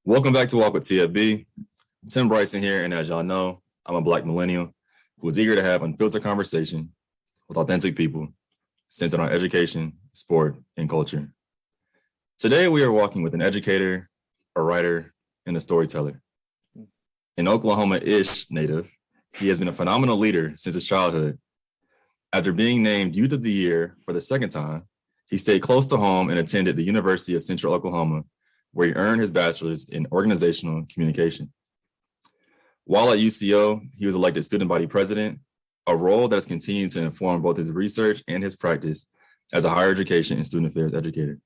Welcome back to Walk with TFB. Tim Bryson here, and as y'all know, I'm a Black millennial who is eager to have unfiltered conversation with authentic people centered on education, sport, and culture. Today, we are walking with an educator, a writer, and a storyteller. An Oklahoma-ish native, he has been a phenomenal leader since his childhood. After being named Youth of the Year for the second time, he stayed close to home and attended the University of Central Oklahoma, where he earned his bachelor's in organizational communication. While at UCO, he was elected student body president, a role that has continued to inform both his research and his practice as a higher education and student affairs educator.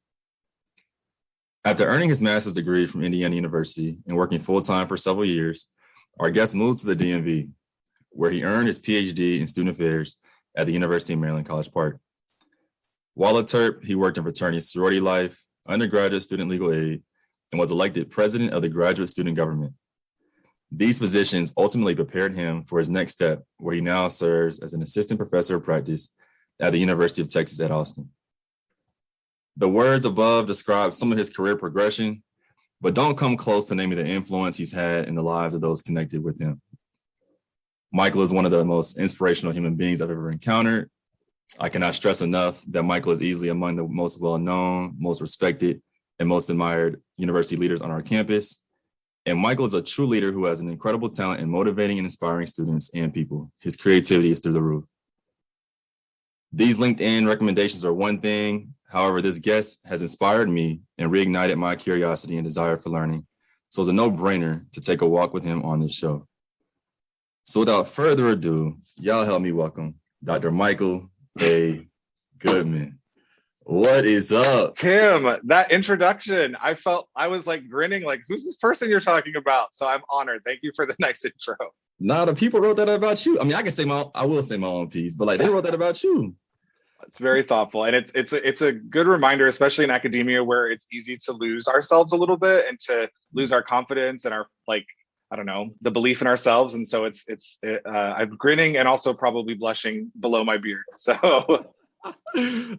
After earning his master's degree from Indiana University and working full-time for several years, our guest moved to the DMV, where he earned his PhD in student affairs at the University of Maryland, College Park. While at Terp, he worked in fraternity sorority life, undergraduate student legal aid, and was elected president of the graduate student government. These positions ultimately prepared him for his next step, where he now serves as an assistant professor of practice at the University of Texas at Austin. The words above describe some of his career progression, but don't come close to naming the influence he's had in the lives of those connected with him. Michael is one of the most inspirational human beings I've ever encountered. I cannot stress enough that Michael is easily among the most well-known, most respected, and most admired university leaders on our campus. And Michael is a true leader who has an incredible talent in motivating and inspiring students and people. His creativity is through the roof. These LinkedIn recommendations are one thing. However, this guest has inspired me and reignited my curiosity and desire for learning. So it's a no-brainer to take a walk with him on this show. So without further ado, y'all help me welcome Dr. Michael A. Goodman. What is up? Tim, that introduction, I was like grinning, like, who's this person you're talking about? So I'm honored. Thank you for the nice intro. Nah, the people wrote that about you. I mean, I will say my own piece, but like they wrote that about you. It's very thoughtful. And it's a good reminder, especially in academia, where it's easy to lose ourselves a little bit and to lose our confidence and our, like, I don't know, the belief in ourselves. And so I'm grinning and also probably blushing below my beard. So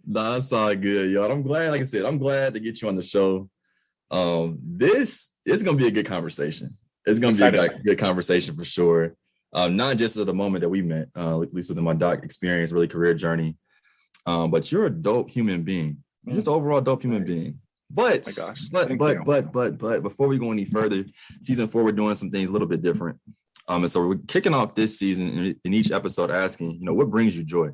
Nah, it's all good, y'all. I'm glad, like I said, I'm glad to get you on the show. This is gonna be a good conversation. It's gonna be a good conversation for sure. Not just at the moment that we met, at least within my doc experience, really career journey. But you're a dope human being. You're just overall dope human being. But before we go any further, season 4, we're doing some things a little bit different. And so we're kicking off this season in each episode asking, what brings you joy?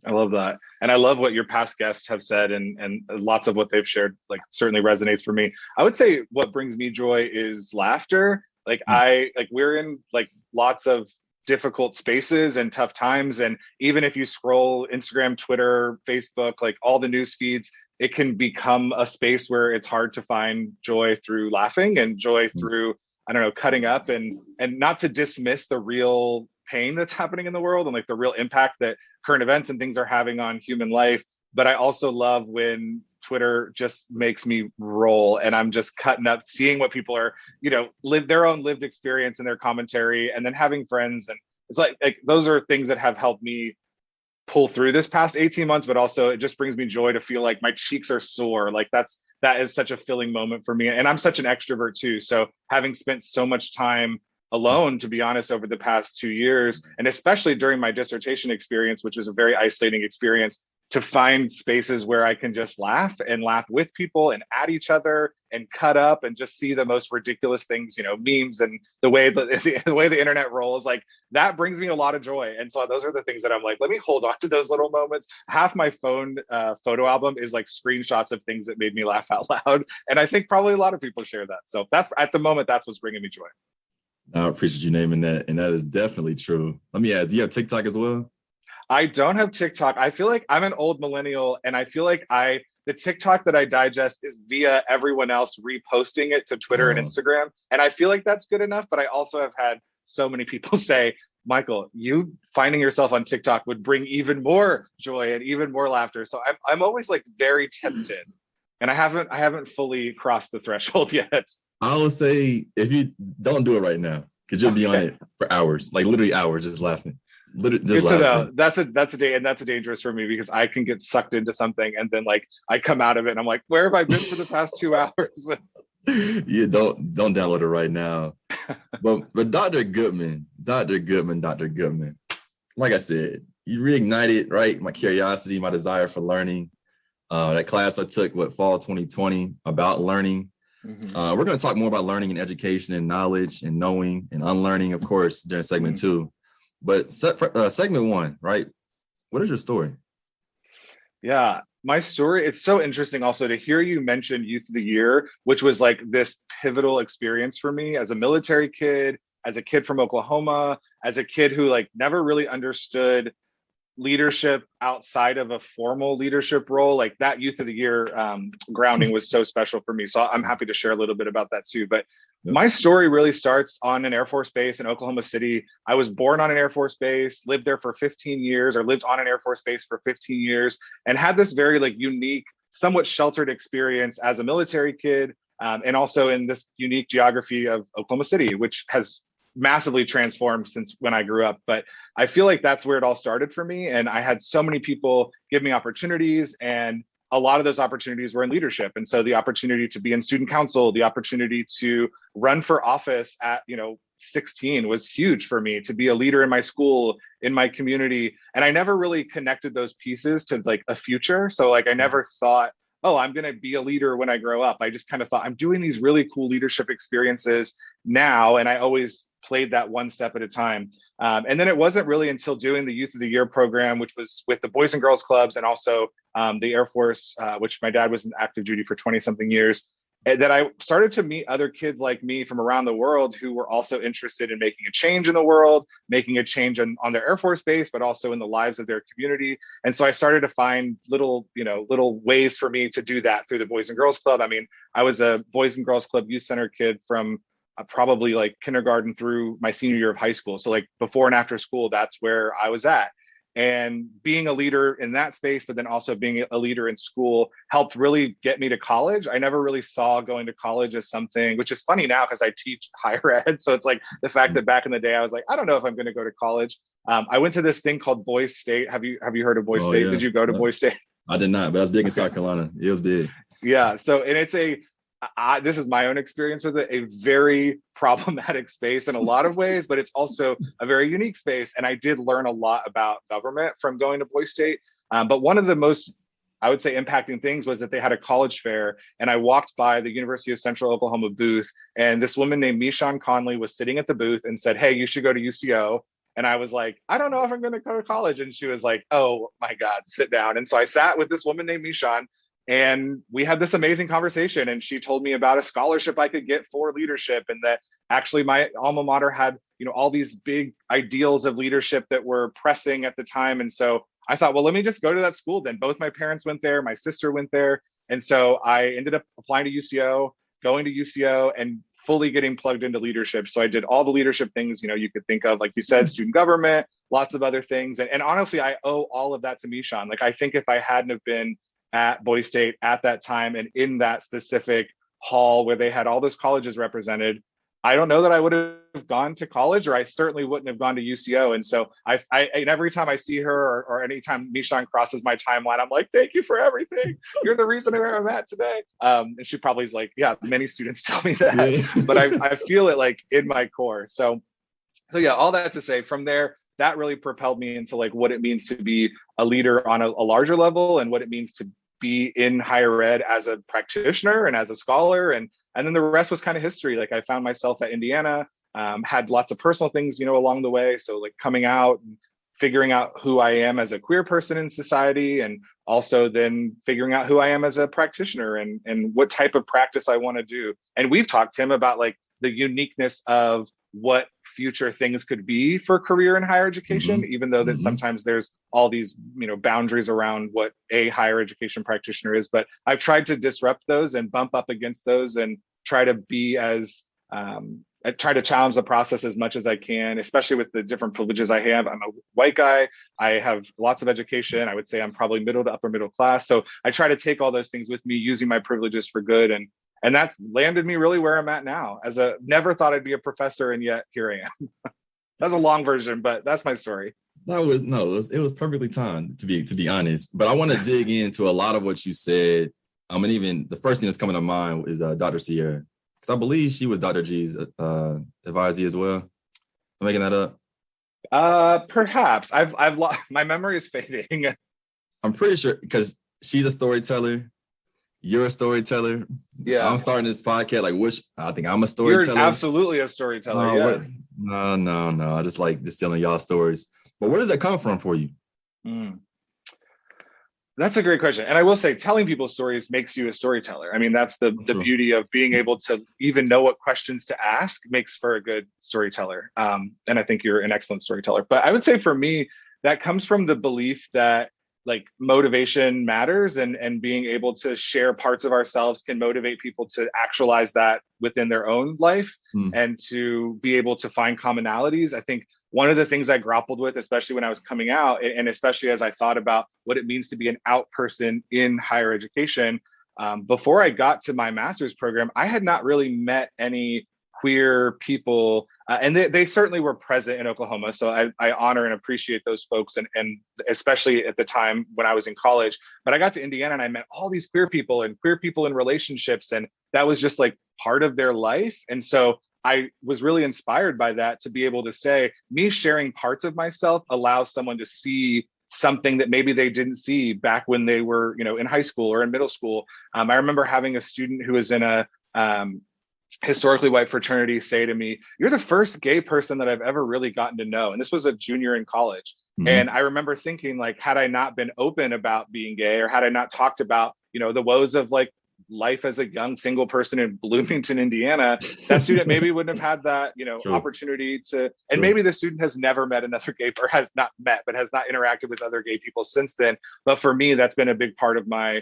I love that. And I love what your past guests have said, and lots of what they've shared, like, certainly resonates for me. I would say what brings me joy is laughter. We're in like lots of difficult spaces and tough times. And even if you scroll Instagram, Twitter, Facebook, like all the news feeds, it can become a space where it's hard to find joy through laughing and joy through, I don't know, cutting up, and not to dismiss the real pain that's happening in the world and like the real impact that current events and things are having on human life. But I also love when Twitter just makes me roll and I'm just cutting up, seeing what people are, live their own lived experience in their commentary, and then having friends. And it's like those are things that have helped me pull through this past 18 months, but also it just brings me joy to feel like my cheeks are sore. Like that is such a filling moment for me. And I'm such an extrovert too. So having spent so much time alone, to be honest, over the past 2 years, and especially during my dissertation experience, which was a very isolating experience, to find spaces where I can just laugh with people and at each other and cut up and just see the most ridiculous things, memes and the way the internet rolls, like that brings me a lot of joy. And so those are the things that I'm like, let me hold on to those little moments. Half my phone photo album is like screenshots of things that made me laugh out loud. And I think probably a lot of people share that. So that's at the moment, that's what's bringing me joy. I appreciate you naming that. And that is definitely true. Let me ask, do you have TikTok as well? I don't have TikTok. I feel like I'm an old millennial, and I feel like the TikTok that I digest is via everyone else reposting it to Twitter and Instagram. And I feel like that's good enough. But I also have had so many people say, Michael, you finding yourself on TikTok would bring even more joy and even more laughter. So I'm always like very tempted. And I haven't fully crossed the threshold yet. I would say if you don't do it right now, because you'll be on it for hours, like literally hours, just laughing. Good to know. That's a day, and that's a dangerous for me because I can get sucked into something and then like I come out of it and I'm like, where have I been for the past 2 hours? Yeah, don't download it right now. But Dr. Goodman, like I said, you reignited, right, my curiosity, my desire for learning. That class I took, fall 2020, about learning. Mhm. We're going to talk more about learning and education and knowledge and knowing and unlearning, of course, during segment two. But segment one, right? What is your story? Yeah, my story, it's so interesting also to hear you mention Youth of the Year, which was like this pivotal experience for me as a military kid, as a kid from Oklahoma, as a kid who like never really understood leadership outside of a formal leadership role. Like that Youth of the Year grounding was so special for me. So I'm happy to share a little bit about that too. But Yep. my story really starts on an Air Force base in Oklahoma City. I was born on an Air Force base, lived there for 15 years, or lived on an Air Force base for 15 years, and had this very like unique, somewhat sheltered experience as a military kid, and also in this unique geography of Oklahoma City, which has massively transformed since when I grew up. But I feel like that's where it all started for me. And I had so many people give me opportunities, and a lot of those opportunities were in leadership. And so the opportunity to be in student council, the opportunity to run for office at, 16 was huge for me, to be a leader in my school, in my community. And I never really connected those pieces to like a future. So like I never thought, oh, I'm going to be a leader when I grow up. I just kind of thought I'm doing these really cool leadership experiences now. And I always played that one step at a time. And then it wasn't really until doing the Youth of the Year program, which was with the Boys and Girls Clubs and also the Air Force, which my dad was in active duty for 20 something years, that I started to meet other kids like me from around the world who were also interested in making a change in the world, making a change on their Air Force base, but also in the lives of their community. And so I started to find little ways for me to do that through the Boys and Girls Club. I mean, I was a Boys and Girls Club Youth Center kid from probably like kindergarten through my senior year of high school. So like before and after school, that's where I was at. And being a leader in that space, but then also being a leader in school helped really get me to college. I never really saw going to college as something, which is funny now because I teach higher ed. So it's like the fact that back in the day, I was like, I don't know if I'm going to go to college. I went to this thing called Boys State. Have you heard of Boys State? Yeah. Did you go to Boys State? I did not, but I was big in South Carolina. It was big. Yeah. So, and it's this is my own experience with it, a very problematic space in a lot of ways, but it's also a very unique space. And I did learn a lot about government from going to Boise State. But one of the most, I would say, impacting things was that they had a college fair, and I walked by the University of Central Oklahoma booth, and this woman named Michonne Conley was sitting at the booth and said, "Hey, you should go to UCO." And I was like, I don't know if I'm going to go to college. And she was like, "Oh my God, sit down." And so I sat with this woman named Michonne, and we had this amazing conversation. And she told me about a scholarship I could get for leadership, and that actually my alma mater had, all these big ideals of leadership that were pressing at the time. And so I thought, well, let me just go to that school then. Both my parents went there, my sister went there. And so I ended up applying to UCO, going to UCO, and fully getting plugged into leadership. So I did all the leadership things, you could think of, like you said, student government, lots of other things. And honestly, I owe all of that to Michonne. Like, I think if I hadn't have been at Boise State at that time and in that specific hall where they had all those colleges represented, I don't know that I would have gone to college, or I certainly wouldn't have gone to UCO. And so I and every time I see her, or anytime Michonne crosses my timeline, I'm like, thank you for everything. You're the reason where I'm at today. And she probably is like, yeah, many students tell me that, Yeah. but I feel it like in my core. So yeah, all that to say, from there, that really propelled me into like what it means to be a leader on a larger level, and what it means to be in higher ed as a practitioner and as a scholar. And then the rest was kind of history. Like, I found myself at Indiana, had lots of personal things, along the way. So like coming out and figuring out who I am as a queer person in society, and also then figuring out who I am as a practitioner, and what type of practice I want to do. And we've talked, Tim, about like the uniqueness of what future things could be for career in higher education, even though that sometimes there's all these, boundaries around what a higher education practitioner is. But I've tried to disrupt those and bump up against those, and try to be as, I try to challenge the process as much as I can, especially with the different privileges I have. I'm a white guy. I have lots of education. I would say I'm probably middle to upper middle class. So I try to take all those things with me, using my privileges for good. And that's landed me really where I'm at now. Never thought I'd be a professor, and yet here I am. That's a long version, but that's my story. It was perfectly timed, to be honest. But I want to dig into a lot of what you said. And even the first thing that's coming to mind is Dr. Sierra. I believe she was Dr. G's advisee as well. I'm making that up. Perhaps I've lost, my memory is fading. I'm pretty sure because she's a storyteller. You're a storyteller. Yeah. I'm starting this podcast. I think I'm a You're storyteller. absolutely a storyteller. Yeah. No. I just like distilling y'all stories. But where does that come from for you? That's a great question. And I will say, telling people stories makes you a storyteller. I mean, that's the beauty of being able to even know what questions to ask makes for a good storyteller. And I think you're an excellent storyteller. But I would say for me, that comes from the belief that like motivation matters, and being able to share parts of ourselves can motivate people to actualize that within their own life and to be able to find commonalities. I think one of the things I grappled with, especially when I was coming out, and especially as I thought about what it means to be an out person in higher education, before I got to my master's program, I had not really met any queer people, and they certainly were present in Oklahoma. So I honor and appreciate those folks, and especially at the time when I was in college. But I got to Indiana and I met all these queer people in relationships, and that was just like part of their life. And so I was really inspired by that, to be able to say, me sharing parts of myself allows someone to see something that maybe they didn't see back when they were, in high school or in middle school. I remember having a student who was in a historically white fraternity say to me, "You're the first gay person that I've ever really gotten to know." And this was a junior in college. And I remember thinking, like, had I not been open about being gay, or had I not talked about, the woes of like life as a young single person in Bloomington, Indiana, that student maybe wouldn't have had that, Sure. opportunity to, and maybe the student has never met another gay, or has not met, but has not interacted with other gay people since then. But for me, that's been a big part of my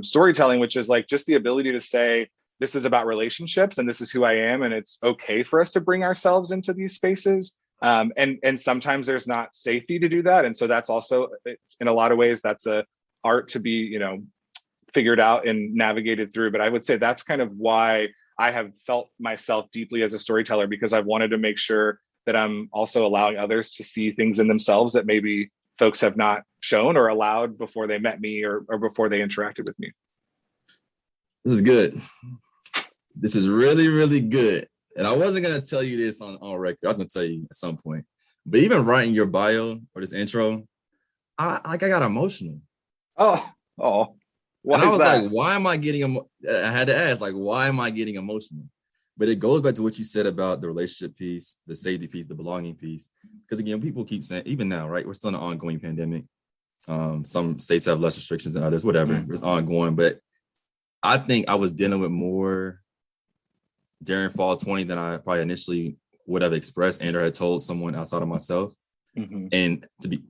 storytelling, which is like just the ability to say, this is about relationships and this is who I am, and it's okay for us to bring ourselves into these spaces. And sometimes there's not safety to do that. And so that's also, in a lot of ways, that's a art to be, figured out and navigated through. But I would say that's kind of why I have felt myself deeply as a storyteller, because I've wanted to make sure that I'm also allowing others to see things in themselves that maybe folks have not shown or allowed before they met me, or before they interacted with me. This is good. This is really, really good. And I wasn't going to tell you this on record. I was going to tell you at some point. But even writing your bio or this intro, I got emotional. Oh. And I was like, why am I getting I had to ask, like, why am I getting emotional? But it goes back to what you said about the relationship piece, the safety piece, the belonging piece. Because again, people keep saying, even now, right? We're still in an ongoing pandemic. Some states have less restrictions than others, whatever. It's ongoing. But I think I was dealing with more during fall 20 than I probably initially would have expressed and or had told someone outside of myself. And to be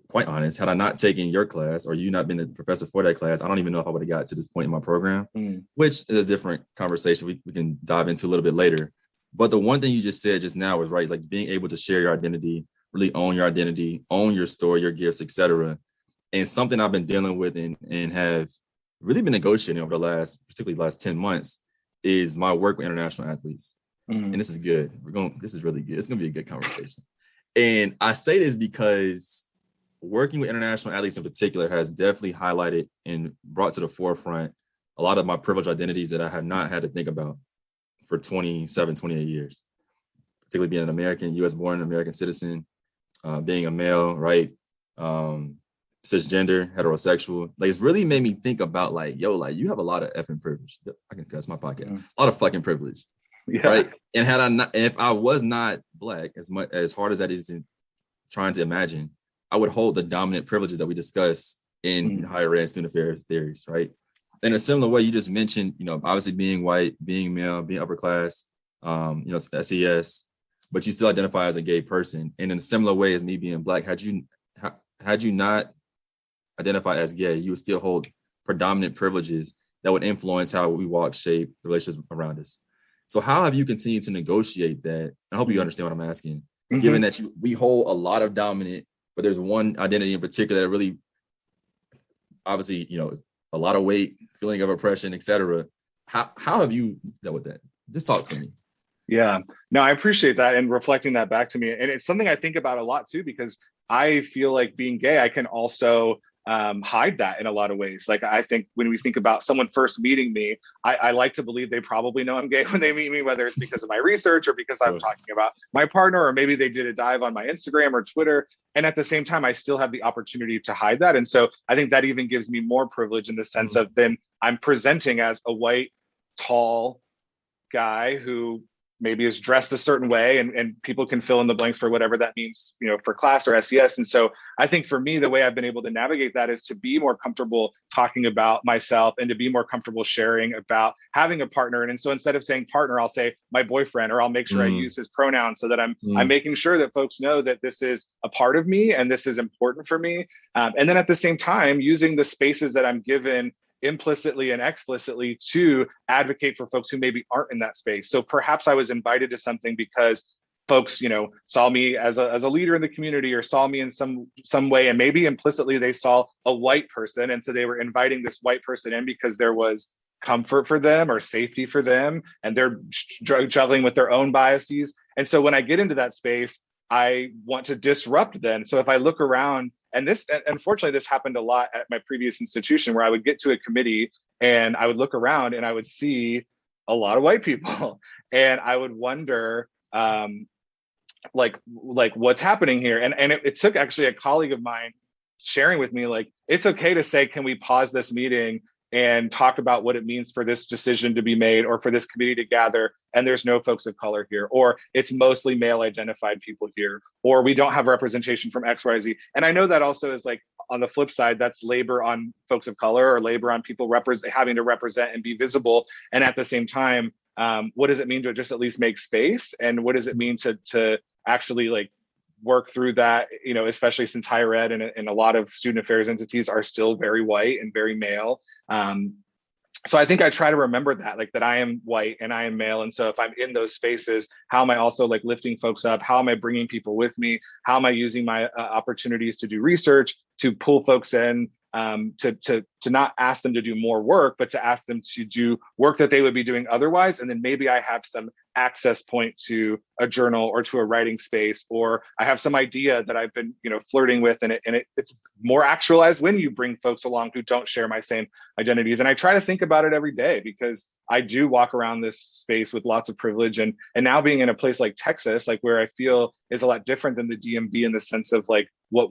quite honest, had I not taken your class, or you not been a professor for that class, I don't even know if I would have got to this point in my program, which is a different conversation we can dive into a little bit later. But the one thing you just said just now was right, like being able to share your identity, really own your identity, own your story, your gifts, etc. And something I've been dealing with and have really been negotiating over particularly the last 10 months, is my work with international athletes. And this is good. This is really good. It's going to be a good conversation. And I say this because working with international athletes in particular has definitely highlighted and brought to the forefront a lot of my privileged identities that I have not had to think about for 27, 28 years, particularly being an American, US born American citizen, being a male, right? Cisgender, heterosexual. Like, it's really made me think about like, yo, like you have a lot of effing privilege. I can cuss my podcast. A lot of fucking privilege. Yeah. Right. And if I was not Black, as hard as that is in trying to imagine, I would hold the dominant privileges that we discuss in higher ed student affairs theories, right? In a similar way, you just mentioned, obviously being white, being male, being upper class, SES, but you still identify as a gay person. And in a similar way as me being Black, had you not identify as gay, you would still hold predominant privileges that would influence how we walk, shape the relationships around us. So how have you continued to negotiate that? I hope you understand what I'm asking. Given that we hold a lot of dominant, but there's one identity in particular that really, obviously, a lot of weight, feeling of oppression, etc. How have you dealt with that? Just talk to me. Yeah, no, I appreciate that and reflecting that back to me. And it's something I think about a lot too, because I feel like being gay, I can also hide that in a lot of ways. Like, I think when we think about someone first meeting me, I like to believe they probably know I'm gay when they meet me, whether it's because of my research or because I'm talking about my partner, or maybe they did a dive on my Instagram or Twitter. And at the same time, I still have the opportunity to hide that. And so I think that even gives me more privilege in the sense of then I'm presenting as a white, tall guy who maybe is dressed a certain way, and people can fill in the blanks for whatever that means, for class or SES. And so I think for me, the way I've been able to navigate that is to be more comfortable talking about myself and to be more comfortable sharing about having a partner. And so instead of saying partner, I'll say my boyfriend, or I'll make sure I use his pronouns so that I'm making sure that folks know that this is a part of me and this is important for me. And then at the same time, using the spaces that I'm given implicitly and explicitly to advocate for folks who maybe aren't in that space. So perhaps I was invited to something because folks, saw me as a leader in the community, or saw me in some way, and maybe implicitly they saw a white person, and so they were inviting this white person in because there was comfort for them or safety for them, and they're juggling with their own biases. And so when I get into that space, I want to disrupt then. So if I look around, and unfortunately, this happened a lot at my previous institution, where I would get to a committee and I would look around and I would see a lot of white people, and I would wonder, like what's happening here. And it took actually a colleague of mine sharing with me, like, it's okay to say, can we pause this meeting and talk about what it means for this decision to be made, or for this committee to gather, and there's no folks of color here, or it's mostly male identified people here, or we don't have representation from XYZ. And I know that also is, like, on the flip side, that's labor on folks of color, or labor on people having to represent and be visible. And at the same time, what does it mean to just at least make space? And what does it mean to actually, like, work through that, especially since higher ed and a lot of student affairs entities are still very white and very male. So I think I try to remember that, like, that I am white and I am male. And so if I'm in those spaces, how am I also, like, lifting folks up? How am I bringing people with me? How am I using my opportunities to do research, to pull folks in, to not ask them to do more work, but to ask them to do work that they would be doing otherwise. And then maybe I have some access point to a journal or to a writing space, or I have some idea that I've been, flirting with, and it's more actualized when you bring folks along who don't share my same identities. And I try to think about it every day, because I do walk around this space with lots of privilege, and now being in a place like Texas, like, where I feel is a lot different than the DMV in the sense of, like, what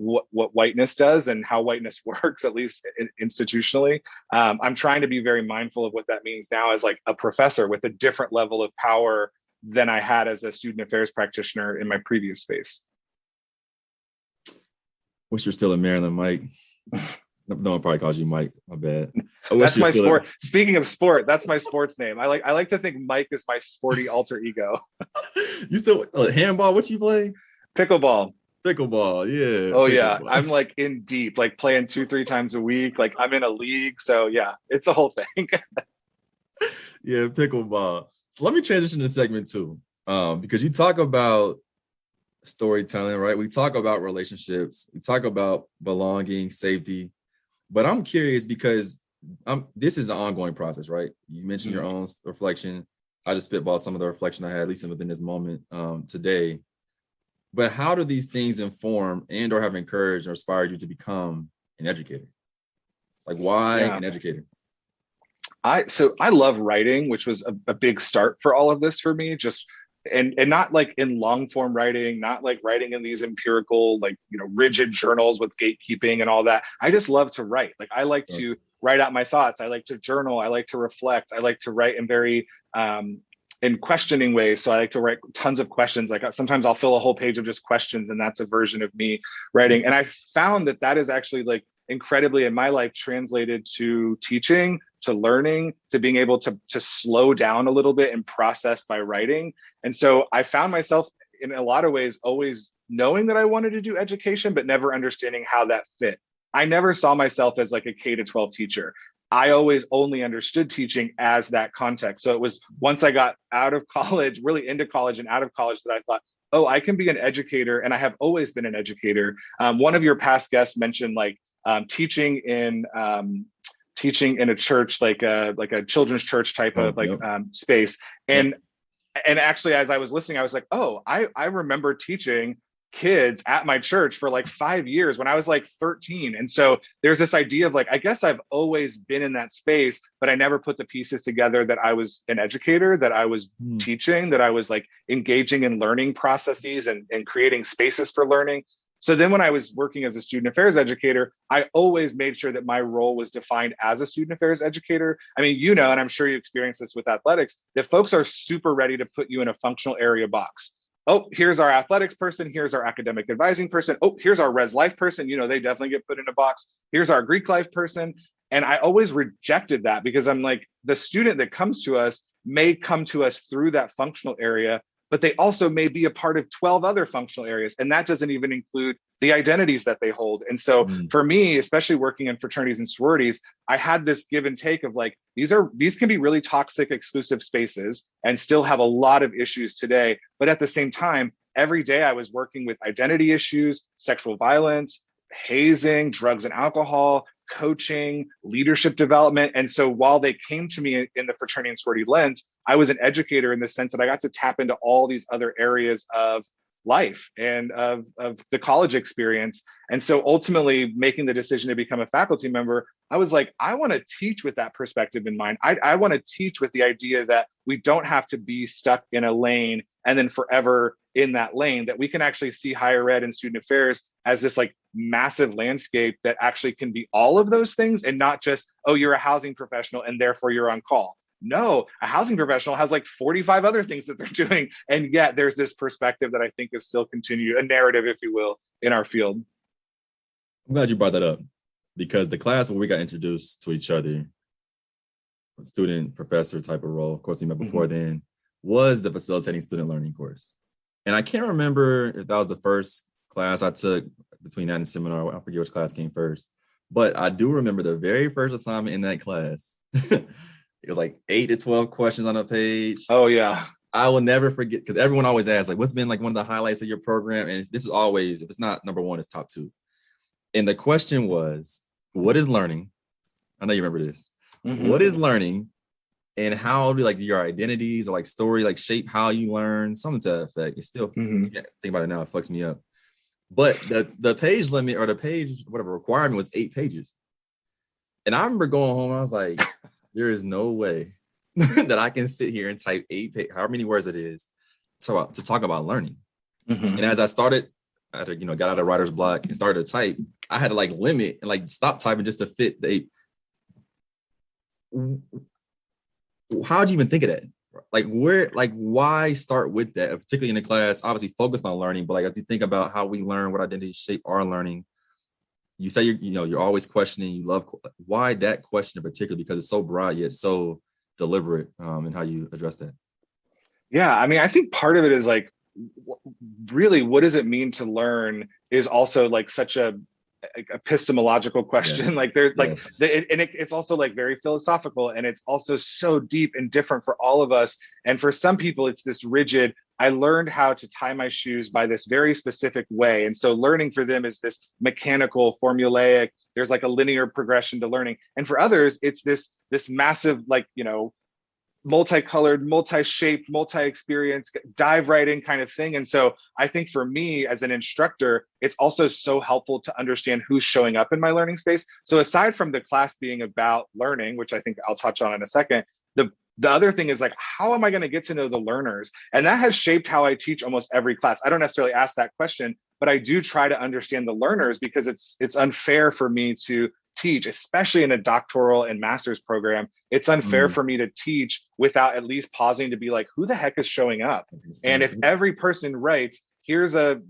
whiteness does and how whiteness works, at least institutionally. I'm trying to be very mindful of what that means now as, like, a professor with a different level of power than I had as a student affairs practitioner in my previous space. Wish you're still in Maryland, Mike. No one probably calls you Mike. My bad. That's my sport. Speaking of sport, that's my sports name. I like to think Mike is my sporty alter ego. You still handball? What you play? Pickleball. Pickleball, yeah. Oh, pickleball. Yeah. I'm, like, in deep, like, playing 2-3 times a week. Like, I'm in a league. So yeah, it's a whole thing. Yeah, pickleball. So let me transition to segment 2. Because you talk about storytelling, right? We talk about relationships. We talk about belonging, safety. But I'm curious because this is an ongoing process, right? You mentioned your own reflection. I just spitballed some of the reflection I had, at least within this moment today. But how do these things inform and or have encouraged or inspired you to become an educator? Like, why an educator? So I love writing, which was a big start for all of this for me. Just and not, like, in long form writing, not, like, writing in these empirical, like, rigid journals with gatekeeping and all that. I just love to write. Like, I like to write out my thoughts. I like to journal. I like to reflect. I like to write in very in questioning ways. So I like to write tons of questions. Like, sometimes I'll fill a whole page of just questions, and that's a version of me writing. And I found that is actually, like, incredibly in my life translated to teaching, to learning, to being able to slow down a little bit and process by writing. And so I found myself in a lot of ways always knowing that I wanted to do education, but never understanding how that fit. I never saw myself as, like, a K-12 teacher. I always only understood teaching as that context. So it was once I got out of college, really into college and out of college, that I thought, oh, I can be an educator. And I have always been an educator. One of your past guests mentioned, like, teaching in a church, like a children's church type of space. And actually, as I was listening, I was like, oh, I remember teaching kids at my church for like 5 years when I was like 13. And so there's this idea of like, I guess I've always been in that space, but I never put the pieces together that I was an educator, that I was teaching, that I was like engaging in learning processes and creating spaces for learning. So then when I was working as a student affairs educator, I always made sure that my role was defined as a student affairs educator. I mean, you know, and I'm sure you experience this with athletics, that folks are super ready to put you in a functional area box. Oh, here's our athletics person. Here's our academic advising person. Oh, here's our res life person. You know, they definitely get put in a box. Here's our Greek life person. And I always rejected that because I'm like, the student that comes to us may come to us through that functional area, but they also may be a part of 12 other functional areas. And that doesn't even include the identities that they hold. And so for me, especially working in fraternities and sororities, I had this give and take of like, these can be really toxic, exclusive spaces and still have a lot of issues today. But at the same time, every day I was working with identity issues, sexual violence, hazing, drugs and alcohol, coaching, leadership development. And so while they came to me in the fraternity and sorority lens, I was an educator in the sense that I got to tap into all these other areas of life and of the college experience. And so ultimately making the decision to become a faculty member, I was like, I want to teach with that perspective in mind. I want to teach with the idea that we don't have to be stuck in a lane and then forever in that lane, that we can actually see higher ed and student affairs as this like massive landscape that actually can be all of those things and not just, oh, you're a housing professional and therefore you're on call. No, a housing professional has like 45 other things that they're doing. And yet there's this perspective that I think is still continued, a narrative, if you will, in our field. I'm glad you brought that up because the class where we got introduced to each other, student professor type of role, of course, we met before then, was the facilitating student learning course. And I can't remember if that was the first class I took between that and seminar. I forget which class came first, but I do remember the very first assignment in that class. It was like 8 to 12 questions on a page. Oh, yeah. I will never forget because everyone always asks, like, what's been like one of the highlights of your program? And this is always, if it's not number one, it's top two. And the question was, what is learning? I know you remember this. What is learning? And how do like your identities or like story like shape how you learn? Something to that effect. It's still, think about it now, it fucks me up. But the page limit or the page, whatever requirement was 8 pages. And I remember going home, I was like, there is no way that I can sit here and type 8 pages, however many words it is, to talk about learning. And as I started, after got out of writer's block and started to type, I had to like limit and like stop typing just to fit the 8. How'd you even think of that? Like why start with that, particularly in the class, obviously focused on learning, but like as you think about how we learn, what identities shape our learning, you say you're always questioning, you love, why that question in particular? Because it's so broad yet so deliberate in how you address that. Yeah, I mean, I think part of it is like, really, what does it mean to learn is also like such a epistemological question. Yes. Like there's like, it's also like very philosophical, and it's also so deep and different for all of us. And for some people, it's this rigid, I learned how to tie my shoes by this very specific way. And so learning for them is this mechanical, formulaic, there's like a linear progression to learning. And for others, it's this massive, like, multicolored, multi-shaped, multi-experience, dive right in kind of thing. And so I think for me as an instructor, it's also so helpful to understand who's showing up in my learning space. So aside from the class being about learning, which I think I'll touch on in a second, the other thing is like, how am I going to get to know the learners? And that has shaped how I teach almost every class. I don't necessarily ask that question, but I do try to understand the learners, because it's unfair for me to teach, especially in a doctoral and master's program. It's unfair for me to teach without at least pausing to be like, who the heck is showing up? And if every person writes, here's a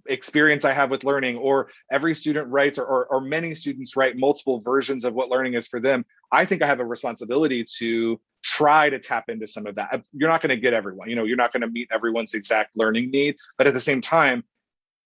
experience I have with learning, or every student writes, or many students write multiple versions of what learning is for them, I think I have a responsibility to try to tap into some of that. You're not going to get everyone, you're not going to meet everyone's exact learning need, but at the same time,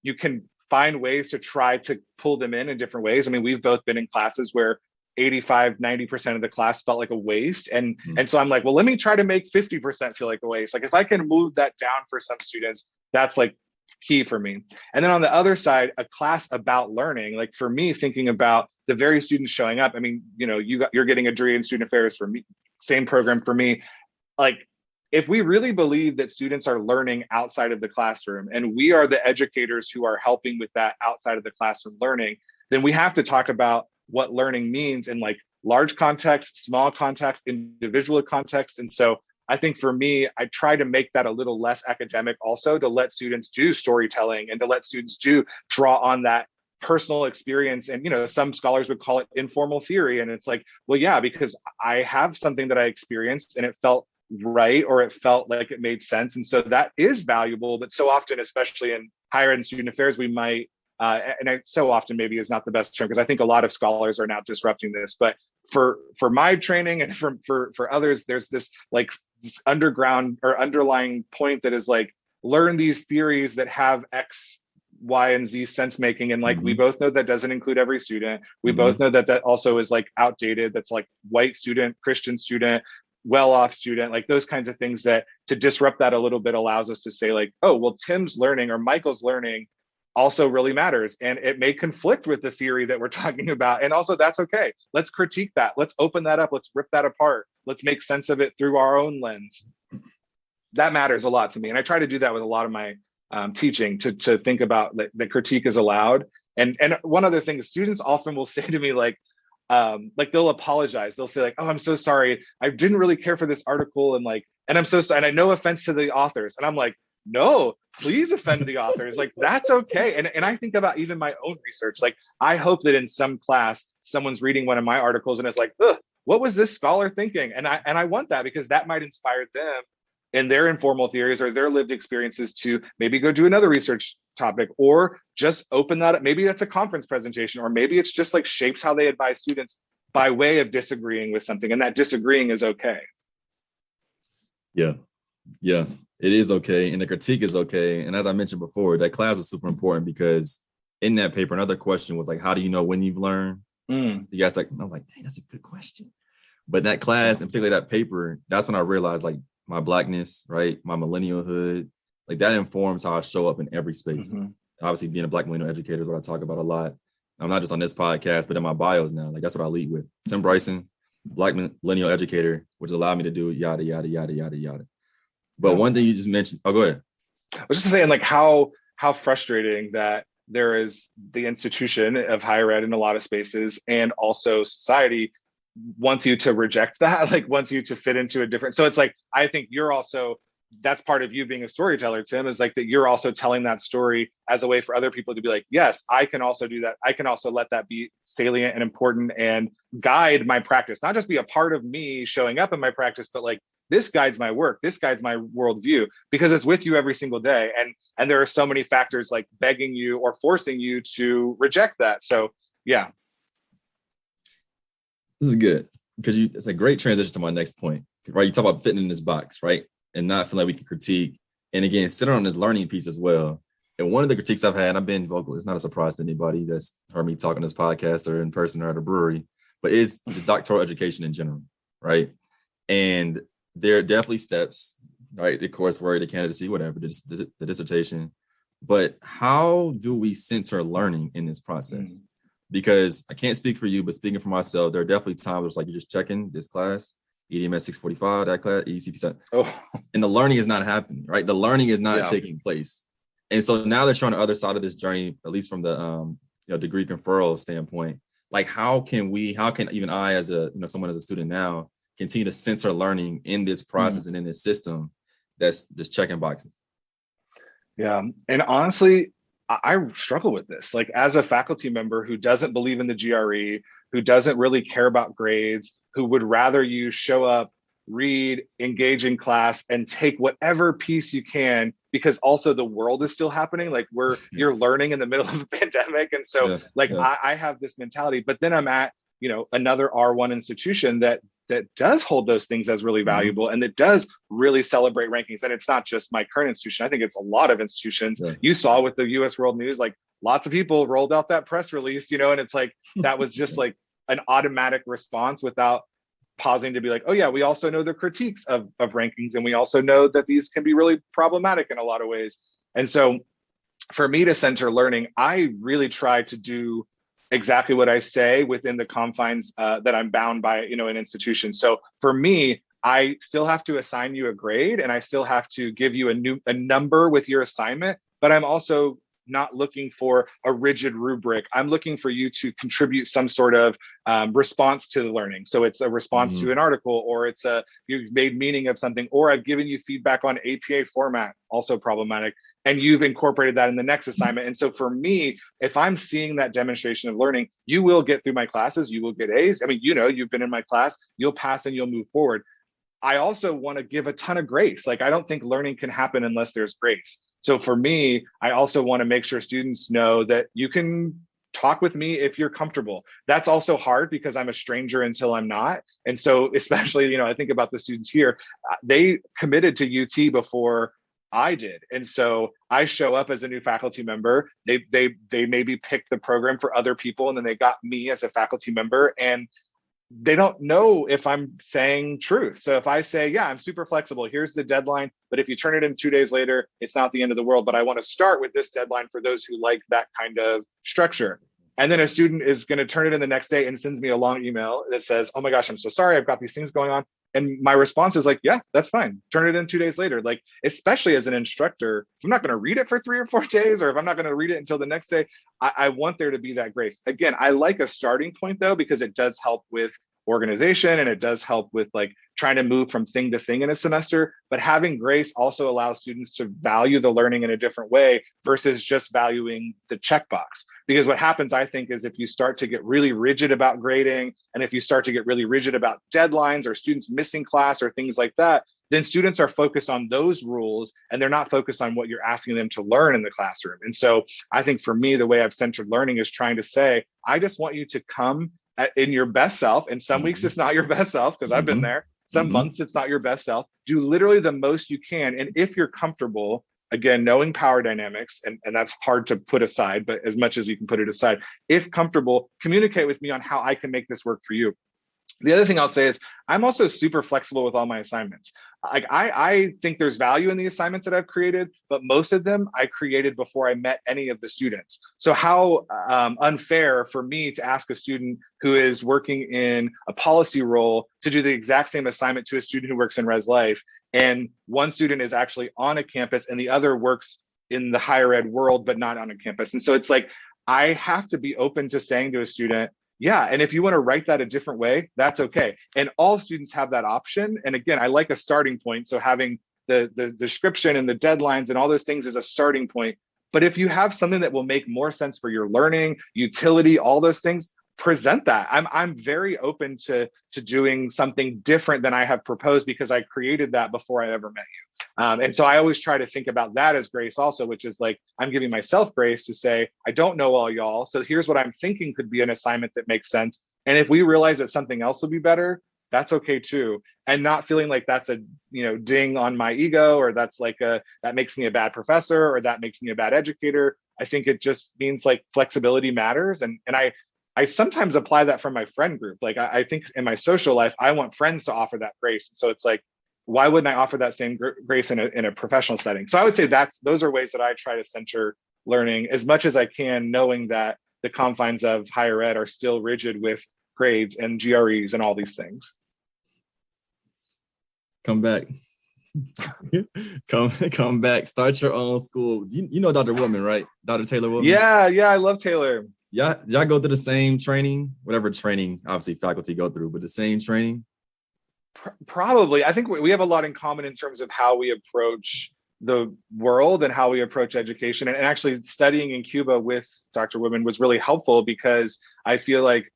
you can find ways to try to pull them in different ways. I mean, we've both been in classes where 85-90% of the class felt like a waste. And so I'm like, well, let me try to make 50% feel like a waste. Like if I can move that down for some students, that's like key for me. And then on the other side, a class about learning, like for me, thinking about the very students showing up. I mean, you're getting a degree in student affairs for me, same program for me. Like if we really believe that students are learning outside of the classroom and we are the educators who are helping with that outside of the classroom learning, then we have to talk about what learning means in like large context, small context, individual context. And so I think for me, I try to make that a little less academic also, to let students do storytelling and to let students do draw on that personal experience. And, you know, some scholars would call it informal theory. And it's like, well, yeah, because I have something that I experienced and it felt right, or it felt like it made sense. And so that is valuable. But so often, especially in higher ed and student affairs, we might, so often maybe is not the best term, because I think a lot of scholars are now disrupting this. But for my training and for others, there's this like this underground or underlying point that is like, learn these theories that have X, Y, and Z sense making. And like, we both know that doesn't include every student. We both know that that also is like outdated. That's like white student, Christian student, well-off student, like those kinds of things, that to disrupt that a little bit allows us to say like, oh, well, Tim's learning or Michael's learning also really matters. And it may conflict with the theory that we're talking about. And also that's okay. Let's critique that. Let's open that up. Let's rip that apart. Let's make sense of it through our own lens. That matters a lot to me. And I try to do that with a lot of my teaching, to think about that critique is allowed. And one other thing, students often will say to me like they'll apologize. They'll say like, oh, I'm so sorry. I didn't really care for this article. And I'm so sorry. And I no offense to the authors. And I'm like, no, please offend the authors. Like, that's okay. And I think about even my own research. Like, I hope that in some class, someone's reading one of my articles and it's like, ugh, what was this scholar thinking? And I want that, because that might inspire them in their informal theories or their lived experiences to maybe go do another research topic, or just open that up. Maybe that's a conference presentation, or maybe it's just like shapes how they advise students by way of disagreeing with something. And that disagreeing is okay. Yeah. It is okay. And the critique is okay. And as I mentioned before, that class was super important, because in that paper, another question was like, how do you know when you've learned? You guys like, I was like, hey, that's a good question. But that class, and particularly that paper, that's when I realized like my Blackness, right? My millennialhood, like that informs how I show up in every space. Obviously, being a Black millennial educator is what I talk about a lot. I'm not just on this podcast, but in my bios now. Like, that's what I lead with. Tim Bryson, Black millennial educator, which allowed me to do yada, yada, yada, yada, yada. But one thing you just mentioned, oh, go ahead. I was just saying like how frustrating that there is the institution of higher ed in a lot of spaces, and also society wants you to reject that, like wants you to fit into a different. So it's like, I think you're also, that's part of you being a storyteller, Tim, is like that you're also telling that story as a way for other people to be like, yes, I can also do that. I can also let that be salient and important and guide my practice, not just be a part of me showing up in my practice, but like, this guides my work, this guides my worldview, because it's with you every single day. And there are so many factors like begging you or forcing you to reject that. So yeah. This is good, because it's a great transition to my next point, right? You talk about fitting in this box, right? And not feeling like we can critique. And again, sitting on this learning piece as well. And one of the critiques I've had, I've been vocal, it's not a surprise to anybody that's heard me talk on this podcast or in person or at a brewery, but is the doctoral education in general, right? And there are definitely steps, right? The coursework, the candidacy, whatever, the dissertation. But how do we center learning in this process? Because I can't speak for you, but speaking for myself, there are definitely times where it's like you're just checking this class, EDMS 645, that class, ECP7. And the learning is not happening, right? The learning is not taking place. And so now they're trying the other side of this journey, at least from the degree conferral standpoint. Like, how can even I, as someone as a student now, continue to center learning in this process and in this system that's just checking boxes? Yeah. And honestly, I struggle with this. Like, as a faculty member who doesn't believe in the GRE, who doesn't really care about grades, who would rather you show up, read, engage in class, and take whatever piece you can, because also the world is still happening. Like, you're learning in the middle of a pandemic. And so I have this mentality, but then I'm at, another R1 institution that does hold those things as really valuable and that does really celebrate rankings. And it's not just my current institution. I think it's a lot of institutions. You saw with the US World News, like lots of people rolled out that press release, and it's like, that was just like an automatic response without pausing to be like, oh yeah, we also know the critiques of rankings. And we also know that these can be really problematic in a lot of ways. And so for me to center learning, I really try to do exactly what I say within the confines that I'm bound by, an institution. So for me, I still have to assign you a grade and I still have to give you a number with your assignment, but I'm also not looking for a rigid rubric. I'm looking for you to contribute some sort of response to the learning. So it's a response to an article, or it's you've made meaning of something, or I've given you feedback on APA format, also problematic, and you've incorporated that in the next assignment. And so for me, if I'm seeing that demonstration of learning, you will get through my classes, you will get A's. I mean, you've been in my class, you'll pass and you'll move forward. I also want to give a ton of grace. Like, I don't think learning can happen unless there's grace. So for me, I also want to make sure students know that you can talk with me if you're comfortable. That's also hard because I'm a stranger until I'm not. And so especially, I think about the students here, they committed to UT before I did. And so I show up as a new faculty member. They maybe picked the program for other people, and then they got me as a faculty member, and they don't know if I'm saying truth. So if I say, yeah, I'm super flexible, here's the deadline, but if you turn it in 2 days later, it's not the end of the world, but I want to start with this deadline for those who like that kind of structure. And then a student is going to turn it in the next day and sends me a long email that says, oh my gosh, I'm so sorry, I've got these things going on. And my response is like, yeah, that's fine. Turn it in 2 days later. Like, especially as an instructor, if I'm not going to read it for 3 or 4 days, or if I'm not going to read it until the next day, I want there to be that grace. Again, I like a starting point though, because it does help with organization and it does help with like trying to move from thing to thing in a semester. But having grace also allows students to value the learning in a different way versus just valuing the checkbox. Because what happens, I think, is if you start to get really rigid about grading, and if you start to get really rigid about deadlines or students missing class or things like that, then students are focused on those rules and they're not focused on what you're asking them to learn in the classroom. And so I think for me, the way I've centered learning is trying to say, I just want you to come in your best self. And some weeks it's not your best self, because I've been there. Some months it's not your best self. Do literally the most you can. And if you're comfortable, again, knowing power dynamics, and that's hard to put aside, but as much as you can put it aside, if comfortable, communicate with me on how I can make this work for you. The other thing I'll say is I'm also super flexible with all my assignments. Like, I think there's value in the assignments that I've created, but most of them I created before I met any of the students. So how unfair for me to ask a student who is working in a policy role to do the exact same assignment to a student who works in Res Life. And one student is actually on a campus and the other works in the higher ed world, but not on a campus. And so it's like, I have to be open to saying to a student, yeah, and if you want to write that a different way, that's okay. And all students have that option. And again, I like a starting point. So having the description and the deadlines and all those things is a starting point. But if you have something that will make more sense for your learning, utility, all those things, present that. I'm very open to doing something different than I have proposed, because I created that before I ever met you. And so I always try to think about that as grace also, which is like, I'm giving myself grace to say, I don't know all y'all. So here's what I'm thinking could be an assignment that makes sense. And if we realize that something else will be better, that's okay too. And not feeling like that's a, ding on my ego, or that's like that makes me a bad professor, or that makes me a bad educator. I think it just means like flexibility matters. And I sometimes apply that from my friend group. Like I think in my social life, I want friends to offer that grace. So it's like, why wouldn't I offer that same grace in a professional setting? So I would say those are ways that I try to center learning as much as I can, knowing that the confines of higher ed are still rigid with grades and GREs and all these things. Come back. come back. Start your own school. You know Dr. Woodman, right? Dr. Taylor Woodman? Yeah, I love Taylor. Yeah, y'all go through the same training, whatever training, obviously faculty go through, but the same training? Probably. I think we have a lot in common in terms of how we approach the world and how we approach education. And actually studying in Cuba with Dr. Woodman was really helpful, because I feel like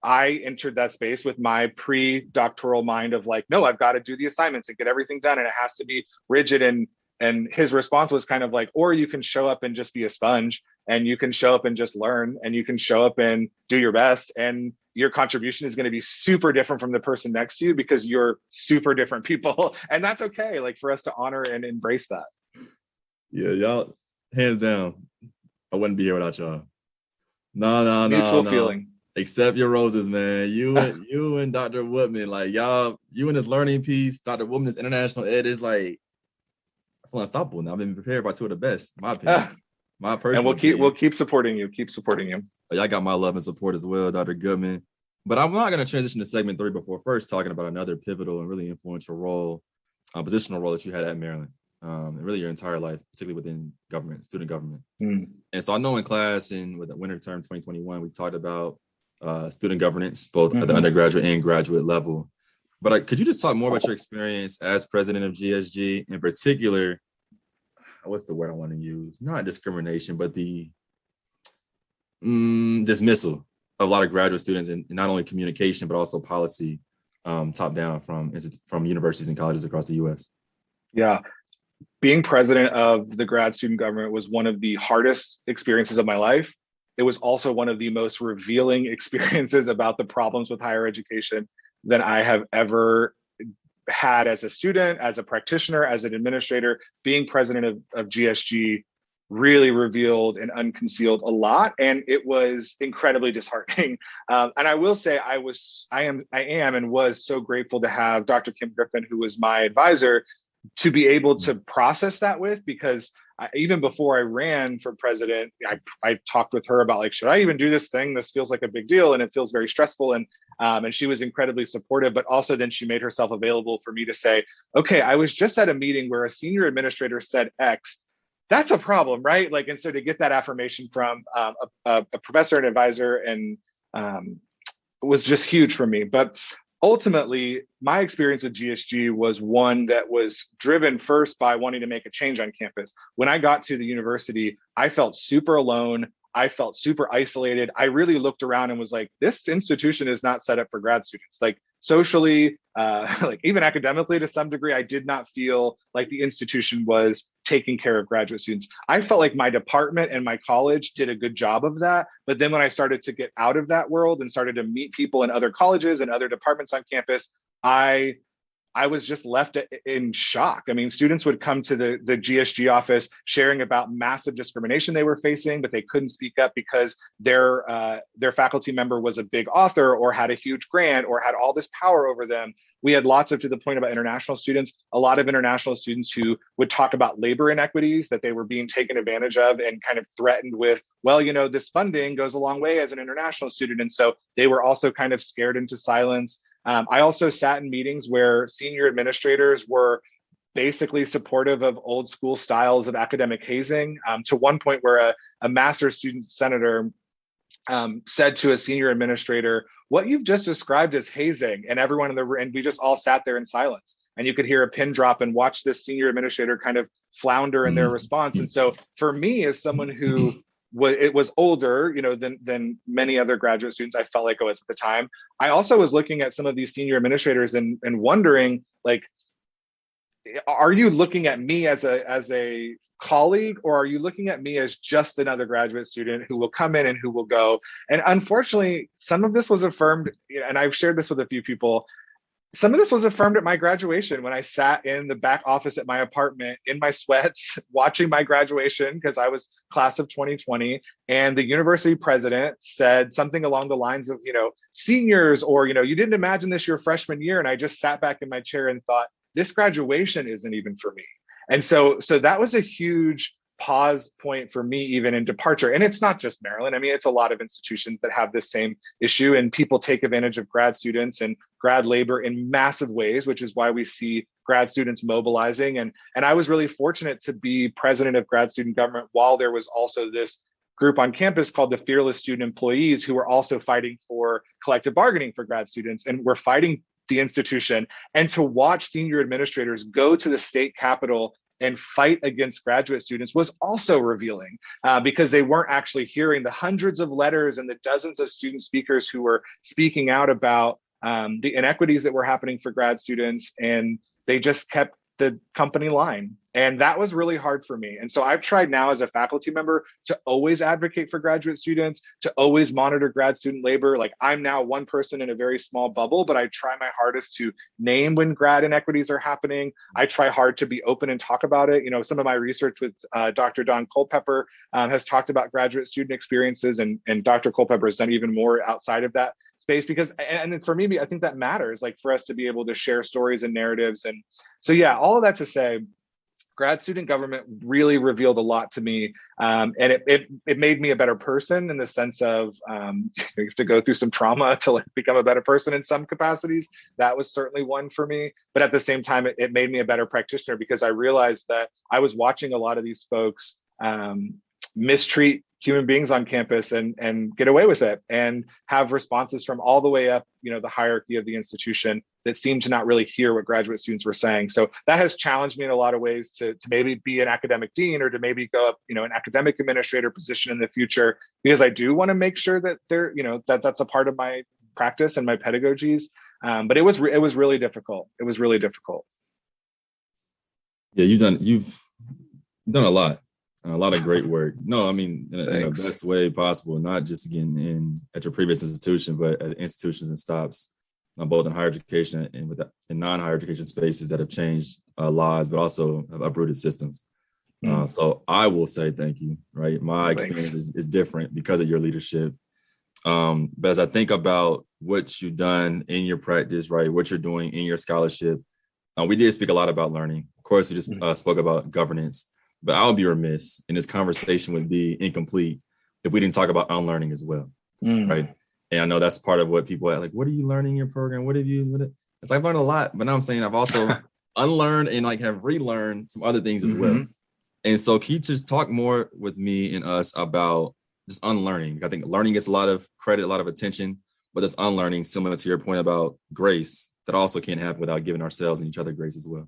I entered that space with my pre-doctoral mind of like, no, I've got to do the assignments and get everything done, and it has to be rigid. And his response was kind of like, or you can show up and just be a sponge, and you can show up and just learn, and you can show up and do your best, and your contribution is going to be super different from the person next to you, because you're super different people. And that's okay, like, for us to honor and embrace that. Yeah, y'all, hands down, I wouldn't be here without y'all. No. Mutual feeling. Accept your roses, man. You and Dr. Woodman, like, y'all, you and this learning piece, Dr. Woodman's international ed is like, I feel unstoppable now. I've been prepared by two of the best, in my opinion. My personal and we'll keep supporting you. Keep supporting you. Y'all got my love and support as well, Dr. Goodman. But I'm not going to transition to segment 3 before first talking about another pivotal and really influential role, positional role that you had at Maryland, and really your entire life, particularly within government, student government. And so I know in class with the winter term 2021, we talked about student governance, both at the undergraduate and graduate level. But could you just talk more about your experience as president of GSG, in particular, what's the word I want to use? Not discrimination, but the dismissal of a lot of graduate students in not only communication, but also policy top down from universities and colleges across the US. Yeah. Being president of the grad student government was one of the hardest experiences of my life. It was also one of the most revealing experiences about the problems with higher education that I have ever had as a student, as a practitioner, as an administrator. Being president of GSG really revealed and unconcealed a lot, and it was incredibly disheartening. And I will say I am and was so grateful to have Dr. Kim Griffin, who was my advisor, to be able to process that with, because even before I ran for president, I talked with her about, like, should I even do this thing? This feels like a big deal and it feels very stressful. And she was incredibly supportive, but also then she made herself available for me to say, okay, I was just at a meeting where a senior administrator said X. That's a problem, right? Like, and so to get that affirmation from a professor and advisor and was just huge for me. But ultimately, my experience with GSG was one that was driven first by wanting to make a change on campus. When I got to the university, I felt super alone. I felt super isolated. I really looked around and was like, this institution is not set up for grad students. Like socially, like even academically to some degree, I did not feel like the institution was taking care of graduate students. I felt like my department and my college did a good job of that. But then when I started to get out of that world and started to meet people in other colleges and other departments on campus, I was just left in shock. I mean, students would come to the GSG office sharing about massive discrimination they were facing, but they couldn't speak up because their faculty member was a big author or had a huge grant or had all this power over them. We had lots of, to the point about international students, a lot of international students who would talk about labor inequities, that they were being taken advantage of and kind of threatened with, well, you know, this funding goes a long way as an international student. And so they were also kind of scared into silence. I also sat in meetings where senior administrators were basically supportive of old school styles of academic hazing, to one point where a master's student senator said to a senior administrator, what you've just described as hazing, and everyone in the room, and we just all sat there in silence. And you could hear a pin drop and watch this senior administrator kind of flounder in their response. And so for me, as someone who was older, you know, than many other graduate students I felt like I was at the time, I also was looking at some of these senior administrators and wondering, like, are you looking at me as a colleague, or are you looking at me as just another graduate student who will come in and who will go? And unfortunately, some of this was affirmed, and I've shared this with a few people. Some of this was affirmed at my graduation when I sat in the back office at my apartment in my sweats, watching my graduation, because I was class of 2020. And the university president said something along the lines of, you know, seniors, or, you know, you didn't imagine this your freshman year. And I just sat back in my chair and thought, this graduation isn't even for me. And so that was a huge pause point for me, even in departure. And it's not just Maryland. I mean, it's a lot of institutions that have this same issue, and people take advantage of grad students and grad labor in massive ways, which is why we see grad students mobilizing. And I was really fortunate to be president of grad student government while there was also this group on campus called the Fearless Student Employees, who were also fighting for collective bargaining for grad students. And we're fighting the institution. And to watch senior administrators go to the state capitol and fight against graduate students was also revealing, because they weren't actually hearing the hundreds of letters and the dozens of student speakers who were speaking out about the inequities that were happening for grad students, and they just kept the company line. And that was really hard for me. And so I've tried now as a faculty member to always advocate for graduate students, to always monitor grad student labor. Like, I'm now one person in a very small bubble, but I try my hardest to name when grad inequities are happening. I try hard to be open and talk about it. You know, some of my research with Dr. Don Culpepper has talked about graduate student experiences, and Dr. Culpepper has done even more outside of that space, because, and for me, I think that matters, like, for us to be able to share stories and narratives. And so, yeah, all of that to say, grad student government really revealed a lot to me. And it made me a better person in the sense of you have to go through some trauma to like become a better person in some capacities. That was certainly one for me. But at the same time, it made me a better practitioner because I realized that I was watching a lot of these folks mistreat human beings on campus and get away with it and have responses from all the way up, the hierarchy of the institution that seemed to not really hear what graduate students were saying. So that has challenged me in a lot of ways to maybe be an academic dean or to maybe go up, an academic administrator position in the future, because I do want to make sure that that's a part of my practice and my pedagogies. But it was really difficult. It was really difficult. Yeah, you've done a lot of great work. No, I mean, in the best way possible, not just again at your previous institution, but at institutions and stops, both in higher education and in non-higher education spaces that have changed lives, but also have uprooted systems. So I will say thank you, right? My experience is different because of your leadership. But as I think about what you've done in your practice, right, what you're doing in your scholarship, we did speak a lot about learning. Of course, we just spoke about governance. But I would be remiss, and this conversation would be incomplete if we didn't talk about unlearning as well, right? And I know that's part of what people are like, what are you learning in your program? It's like, I've learned a lot, but now I'm saying I've also unlearned and like have relearned some other things as well. And so can you just talk more with me and us about just unlearning? I think learning gets a lot of credit, a lot of attention, but it's unlearning, similar to your point about grace, that also can't happen without giving ourselves and each other grace as well.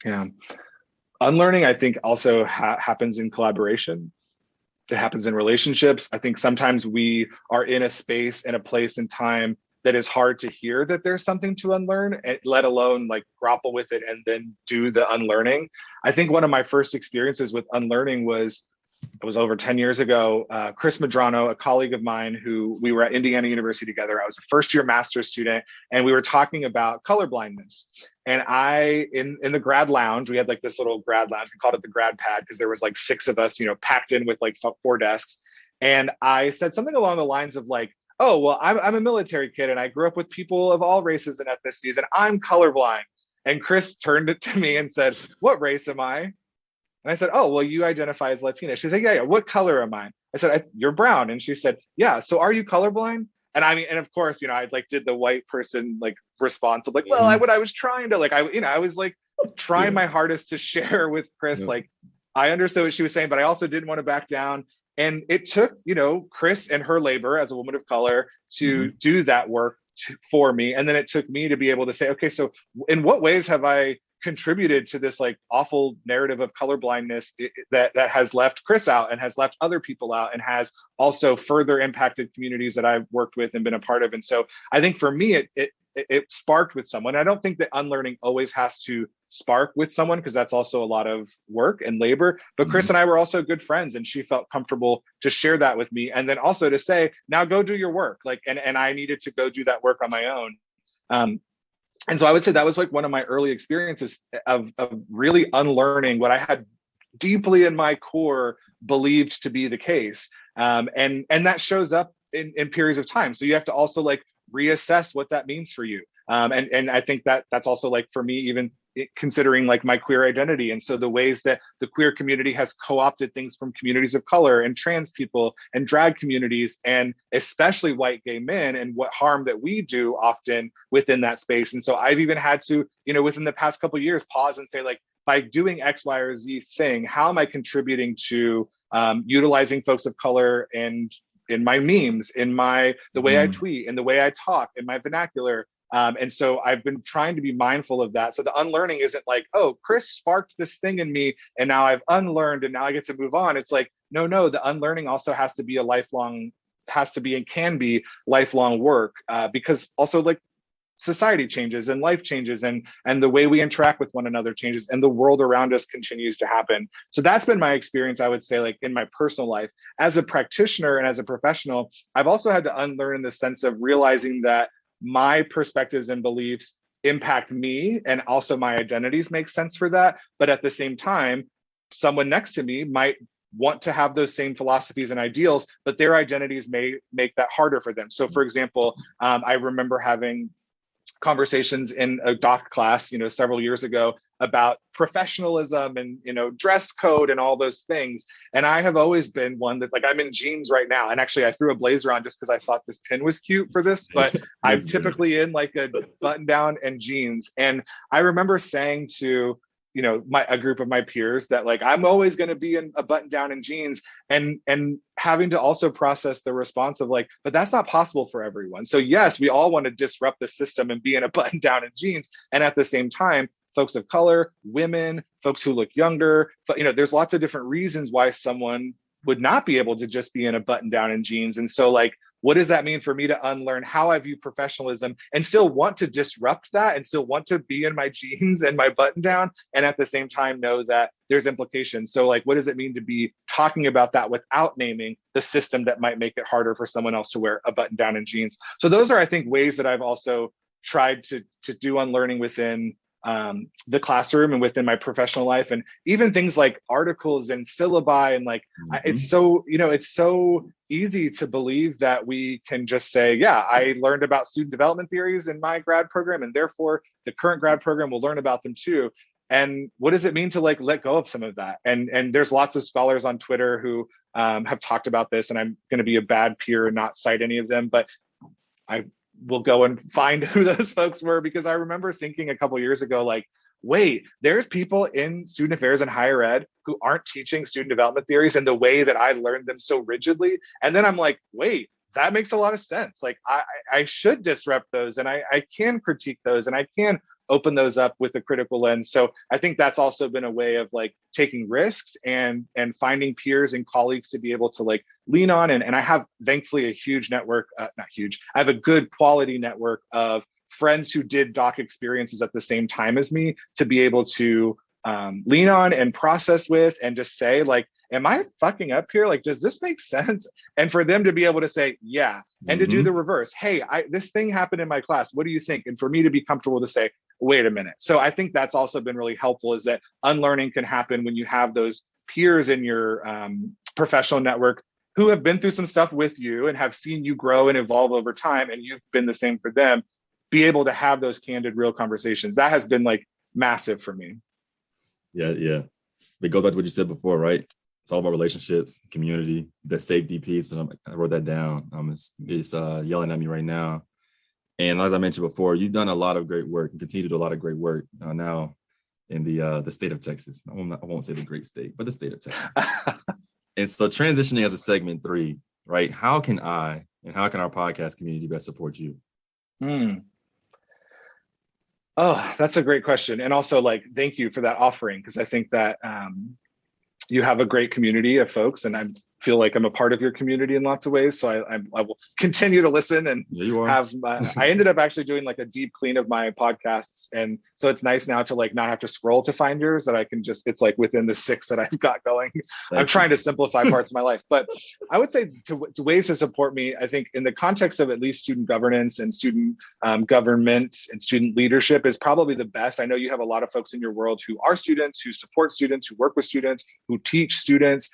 Yeah. Unlearning, I think, also happens in collaboration. It happens in relationships. I think sometimes we are in a space and a place and time that is hard to hear that there's something to unlearn, let alone like grapple with it and then do the unlearning. I think one of my first experiences with unlearning was over 10 years ago. Chris Madrano, a colleague of mine who we were at Indiana University together. I was a first-year master's student, and we were talking about colorblindness. And in the grad lounge, we had like this little grad lounge. We called it the grad pad because there was like 6 of us, packed in with like 4 desks. And I said something along the lines of like, oh, well, I'm a military kid and I grew up with people of all races and ethnicities and I'm colorblind. And Chris turned it to me and said, what race am I? And I said, oh, well, you identify as Latina. She said, yeah. What color am I? I said, you're brown. And she said, yeah. So are you colorblind? And I mean, and of course, I like did the white person like response of like, well, I was trying to like, I was like trying my hardest to share with Chris. Like, I understood what she was saying, but I also didn't want to back down. And it took, Chris and her labor as a woman of color to do that work for me. And then it took me to be able to say, okay, so in what ways have I contributed to this like awful narrative of colorblindness that has left Chris out and has left other people out and has also further impacted communities that I've worked with and been a part of. And so I think for me, it sparked with someone. I don't think that unlearning always has to spark with someone because that's also a lot of work and labor. But Chris and I were also good friends and she felt comfortable to share that with me. And then also to say, now go do your work. Like, and I needed to go do that work on my own. And so I would say that was like one of my early experiences of really unlearning what I had deeply in my core believed to be the case. And that shows up in periods of time. So you have to also like reassess what that means for you. And I think that's also like for me, even considering like my queer identity. And so the ways that the queer community has co-opted things from communities of color and trans people and drag communities, and especially white gay men, and what harm that we do often within that space. And so I've even had to, within the past couple of years, pause and say like, by doing X, Y, or Z thing, how am I contributing to utilizing folks of color and in my memes, in the way I tweet, in the way I talk, in my vernacular. And so I've been trying to be mindful of that. So the unlearning isn't like, oh, Chris sparked this thing in me and now I've unlearned and now I get to move on. It's like, no, the unlearning also has to be and can be lifelong work because also like society changes and life changes and the way we interact with one another changes and the world around us continues to happen. So that's been my experience, I would say, like in my personal life. As a practitioner and as a professional, I've also had to unlearn in the sense of realizing that my perspectives and beliefs impact me and also my identities make sense for that. But at the same time, someone next to me might want to have those same philosophies and ideals, but their identities may make that harder for them. So for example, I remember having conversations in a doc class, several years ago about professionalism and, dress code and all those things. And I have always been one that, like, I'm in jeans right now. And actually I threw a blazer on just because I thought this pin was cute for this, but I'm typically in like a button down and jeans. And I remember saying to, a group of my peers that, like, I'm always going to be in a button down and jeans, and having to also process the response of like, but that's not possible for everyone. So yes, we all want to disrupt the system and be in a button down and jeans. And at the same time, folks of color, women, folks who look younger, there's lots of different reasons why someone would not be able to just be in a button down and jeans. And so, like, what does that mean for me to unlearn how I view professionalism and still want to disrupt that and still want to be in my jeans and my button down, and at the same time know that there's implications? So, like, what does it mean to be talking about that without naming the system that might make it harder for someone else to wear a button down and jeans? So those are, I think, ways that I've also tried to do unlearning within the classroom and within my professional life, and even things like articles and syllabi. And like, it's so, it's so easy to believe that we can just say, yeah, I learned about student development theories in my grad program, and therefore the current grad program will learn about them too. And what does it mean to, like, let go of some of that? And there's lots of scholars on Twitter who have talked about this, and I'm going to be a bad peer and not cite any of them, but I will go and find who those folks were, because I remember thinking a couple of years ago, like, wait, there's people in student affairs and higher ed who aren't teaching student development theories in the way that I learned them so rigidly. And then I'm like, wait, that makes a lot of sense. Like, I should disrupt those, and I can critique those, and I can open those up with a critical lens. So I think that's also been a way of, like, taking risks and finding peers and colleagues to be able to, like, lean on. And I have, thankfully, a huge network, not huge, I have a good quality network of friends who did doc experiences at the same time as me to be able to lean on and process with, and just say, like, am I fucking up here? Like, does this make sense? And for them to be able to say, yeah, and to do the reverse. Hey, this thing happened in my class. What do you think? And for me to be comfortable to say, wait a minute. So I think that's also been really helpful, is that unlearning can happen when you have those peers in your professional network who have been through some stuff with you and have seen you grow and evolve over time, and you've been the same for them. Be able to have those candid, real conversations. That has been, like, massive for me. Yeah. But go back to what you said before, right? It's all about relationships, community, the safety piece. And I wrote that down. It's yelling at me right now. And as I mentioned before, you've done a lot of great work and continue to do a lot of great work now in the state of Texas. I won't say the great state, but the state of Texas. And so, transitioning as a segment 3, right? How can I and how can our podcast community best support you? Oh, that's a great question. And also, like, thank you for that offering, because I think that you have a great community of folks, and I feel like I'm a part of your community in lots of ways. So I will continue to listen and have, I ended up actually doing, like, a deep clean of my podcasts. And so it's nice now to, like, not have to scroll to find yours, that I can just, it's like within the 6 that I've got going. I'm trying to simplify parts of my life, but I would say to ways to support me, I think in the context of at least student governance and student government and student leadership is probably the best. I know you have a lot of folks in your world who are students, who support students, who work with students, who teach students.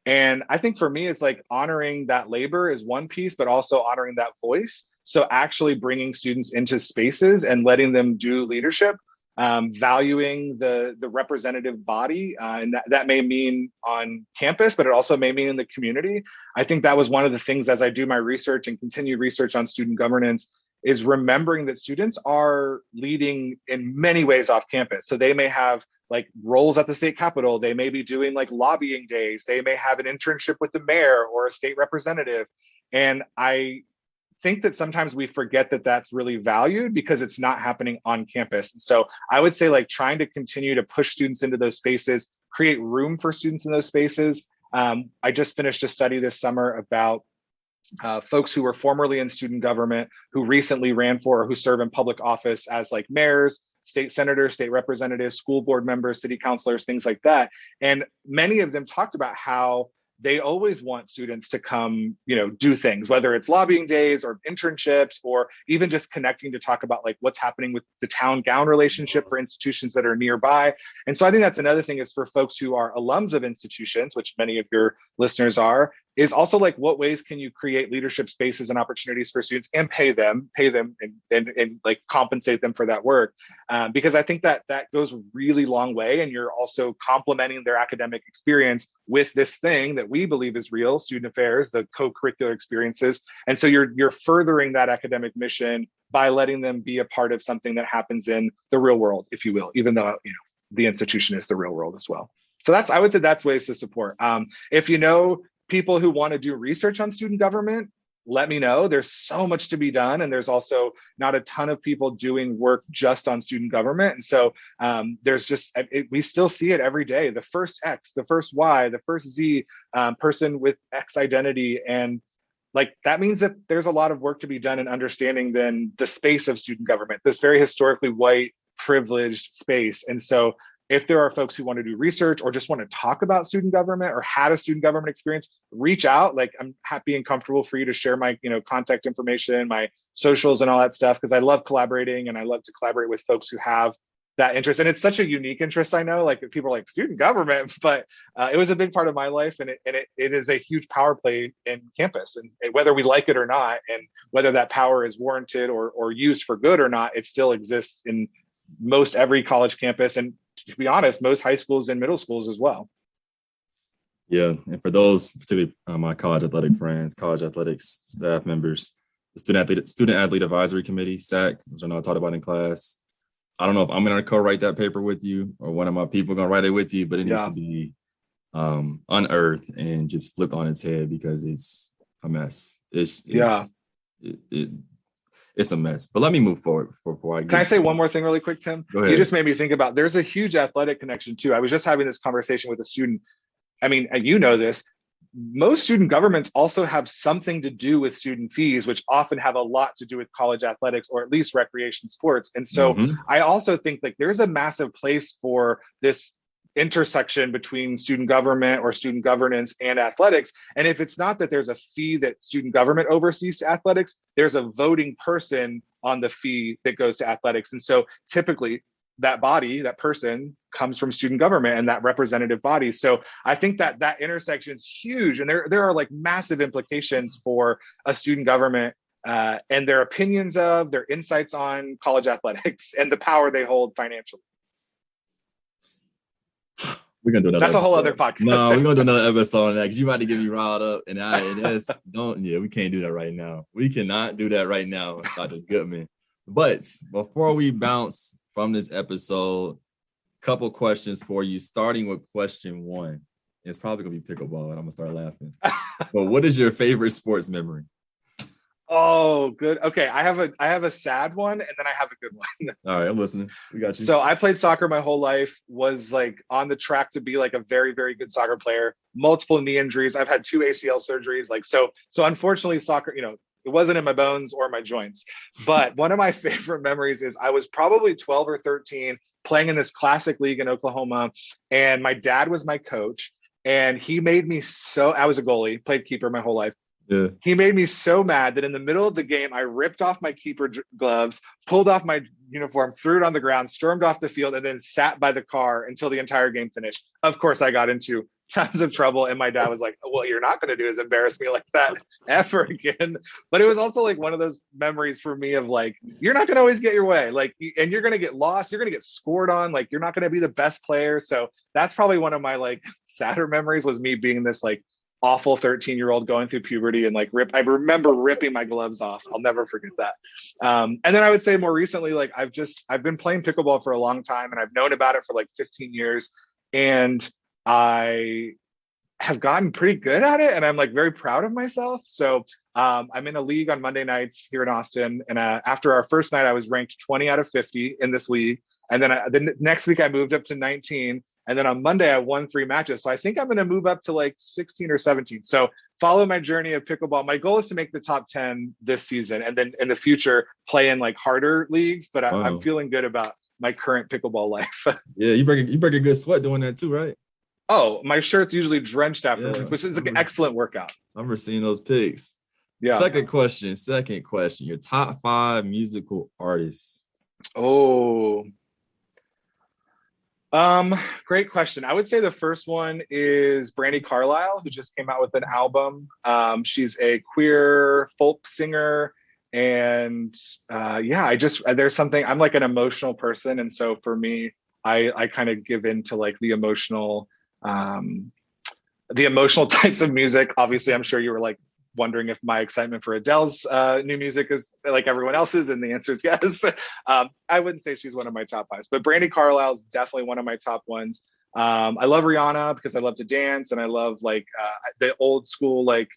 And I think for me, it's like honoring that labor is one piece, but also honoring that voice. So actually bringing students into spaces and letting them do leadership, valuing the representative body. And that may mean on campus, but it also may mean in the community. I think that was one of the things as I do my research and continue research on student governance, is remembering that students are leading in many ways off campus. So they may have, like, roles at the state capitol. They may be doing, like, lobbying days. They may have an internship with the mayor or a state representative. And I think that sometimes we forget that that's really valued because it's not happening on campus. And so I would say, like, trying to continue to push students into those spaces, create room for students in those spaces. I just finished a study this summer about folks who were formerly in student government, who recently ran for or who serve in public office as, like, mayors, state senators, state representatives, school board members, city councilors, things like that. And many of them talked about how they always want students to come, do things, whether it's lobbying days or internships, or even just connecting to talk about, like, what's happening with the town gown relationship for institutions that are nearby. And so I think that's another thing, is for folks who are alums of institutions, which many of your listeners are, is also like, what ways can you create leadership spaces and opportunities for students and pay them and like compensate them for that work? Because I think that goes a really long way, and you're also complementing their academic experience with this thing that we believe is real, student affairs, the co-curricular experiences. And so you're furthering that academic mission by letting them be a part of something that happens in the real world, if you will, even though, you know, the institution is the real world as well. So I would say that's ways to support. If you know people who want to do research on student government, let me know. There's so much to be done. And there's also not a ton of people doing work just on student government. And so there's just, we still see it every day. The first X, the first Y, the first Z person with X identity. And like, that means that there's a lot of work to be done in understanding then the space of student government, this very historically white, privileged space. And so if there are folks who want to do research or just want to talk about student government or had a student government experience, reach out. Like, I'm happy and comfortable for you to share my, you know, contact information, my socials and all that stuff, because I love collaborating and I love to collaborate with folks who have that interest. And it's such a unique interest. I know, like, people are like, student government, but it was a big part of my life, and it is a huge power play in campus, and whether we like it or not, and whether that power is warranted or used for good or not, it still exists in most every college campus, and to be honest, most high schools and middle schools as well. Yeah, and for those, particularly my college athletic friends, college athletics staff members, the student athlete advisory committee, SAC, which I know I talked about in class. I don't know if I'm going to co-write that paper with you or one of my people going to write it with you, but it needs to be unearthed and just flipped on its head, because it's a mess. It's a mess. But let me move forward before I get. Can I say one more thing really quick, Tim? Go ahead. You just made me think about, there's a huge athletic connection too. I was just having this conversation with a student. I mean, you know this, most student governments also have something to do with student fees, which often have a lot to do with college athletics or at least recreation sports. And so I also think like there's a massive place for this intersection between student government or student governance and athletics. And if it's not that there's a fee that student government oversees to athletics, there's a voting person on the fee that goes to athletics. And so typically that body, that person comes from student government and that representative body. So I think that that intersection is huge. And there are like massive implications for a student government and their opinions of, their insights on college athletics and the power they hold financially. We're gonna do another. That's a whole other podcast. No, we're gonna do another episode on that, because you about to get me riled up, and we can't do that right now. We cannot do that right now, Dr. Goodman. But before we bounce from this episode, couple questions for you, starting with question one. It's probably gonna be pickleball, and I'm gonna start laughing. But what is your favorite sports memory? Oh, good. Okay, I have a sad one, and then I have a good one. All right, I'm listening. We got you. So I played soccer my whole life, was like on the track to be like a very, very good soccer player, multiple knee injuries. I've had 2 ACL surgeries. Like, so unfortunately soccer, you know, it wasn't in my bones or my joints. But one of my favorite memories is I was probably 12 or 13 playing in this classic league in Oklahoma. And my dad was my coach. And he made me I was a goalie, played keeper my whole life. Yeah. He made me so mad that in the middle of the game, I ripped off my keeper gloves, pulled off my uniform, threw it on the ground, stormed off the field, and then sat by the car until the entire game finished. Of course, I got into tons of trouble. And my dad was like, what you're not going to do is embarrass me like that ever again. But it was also like one of those memories for me of like, you're not going to always get your way. Like, and you're going to get lost. You're going to get scored on. Like, you're not going to be the best player. So that's probably one of my like sadder memories, was me being this like awful 13-year-old going through puberty and like I remember ripping my gloves off. I'll never forget that. And then I would say more recently, like I've been playing pickleball for a long time, and I've known about it for like 15 years. And I have gotten pretty good at it, and I'm like very proud of myself. So I'm in a league on Monday nights here in Austin. And after our first night, I was ranked 20 out of 50 in this league. And then the next week I moved up to 19. And then on Monday, I won 3 matches. So I think I'm going to move up to like 16 or 17. So follow my journey of pickleball. My goal is to make the top 10 this season, and then in the future play in like harder leagues. But I'm feeling good about my current pickleball life. Yeah, you break a good sweat doing that too, right? Oh, my shirt's usually drenched afterwards, which is an excellent workout. I remember seeing those pics. Yeah. Second question. Your top 5 musical artists. Oh. Great question. I would say the first one is Brandy Carlisle, who just came out with an album. She's a queer folk singer. And yeah, there's something, I'm like an emotional person. And so for me, I kind of give into like the emotional types of music. Obviously, I'm sure you were like wondering if my excitement for Adele's new music is like everyone else's, and the answer is yes. I wouldn't say she's one of my top fives, but Brandy Carlisle is definitely one of my top ones. I love Rihanna because I love to dance, and I love like the old school like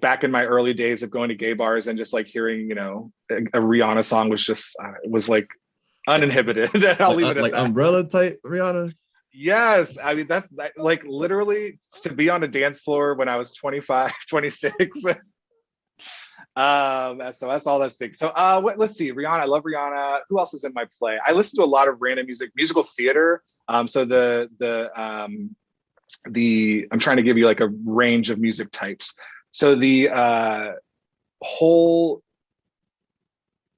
back in my early days of going to gay bars and just like hearing a Rihanna song was just was like uninhibited. I'll leave it at like that. umbrella type Rihanna. Yes, I mean that's like literally to be on a dance floor when I was 25, 26. So that's all that sticks. So let's see, Rihanna. I love Rihanna. Who else is in my play? I listen to a lot of random musical theater. So I'm trying to give you like a range of music types. So the whole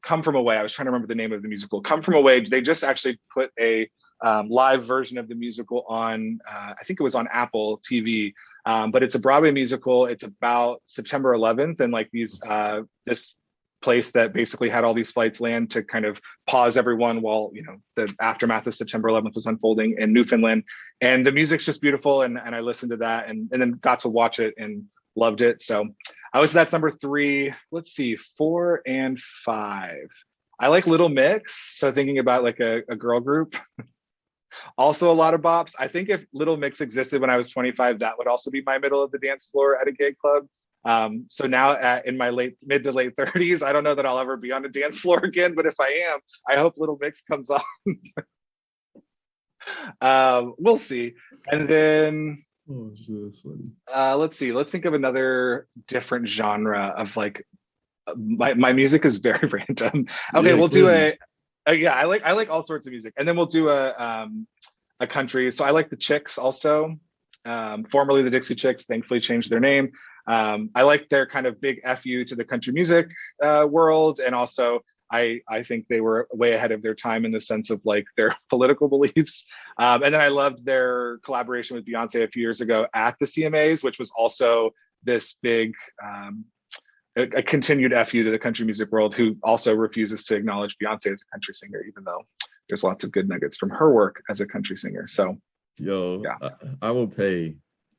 Come From Away. I was trying to remember the name of the musical. Come From Away. They just actually put a live version of the musical on, I think it was on Apple TV, but it's a Broadway musical. It's about September 11th and like this place that basically had all these flights land to kind of pause everyone while the aftermath of September 11th was unfolding in Newfoundland. And the music's just beautiful, and I listened to that and then got to watch it and loved it. So that's number 3. Let's see, 4 and 5. I like Little Mix. So thinking about like a girl group. Also a lot of bops. I think if Little Mix existed when I was 25, that would also be my middle of the dance floor at a gay club. So now in my mid to late 30s, I don't know that I'll ever be on a dance floor again, but if I am, I hope Little Mix comes on. We'll see. And then that's funny. Let's see. Let's think of another different genre of like my music is very random. Okay, we'll clearly do yeah, I like all sorts of music, and then we'll do a country. So I like the Chicks also, formerly the Dixie Chicks, thankfully changed their name. I like their kind of big FU to the country music world, and also I think they were way ahead of their time in the sense of like their political beliefs. And then I loved their collaboration with Beyonce a few years ago at the CMAs, which was also this big a continued FU to the country music world, who also refuses to acknowledge Beyonce as a country singer, even though there's lots of good nuggets from her work as a country singer. So, yeah, I will pay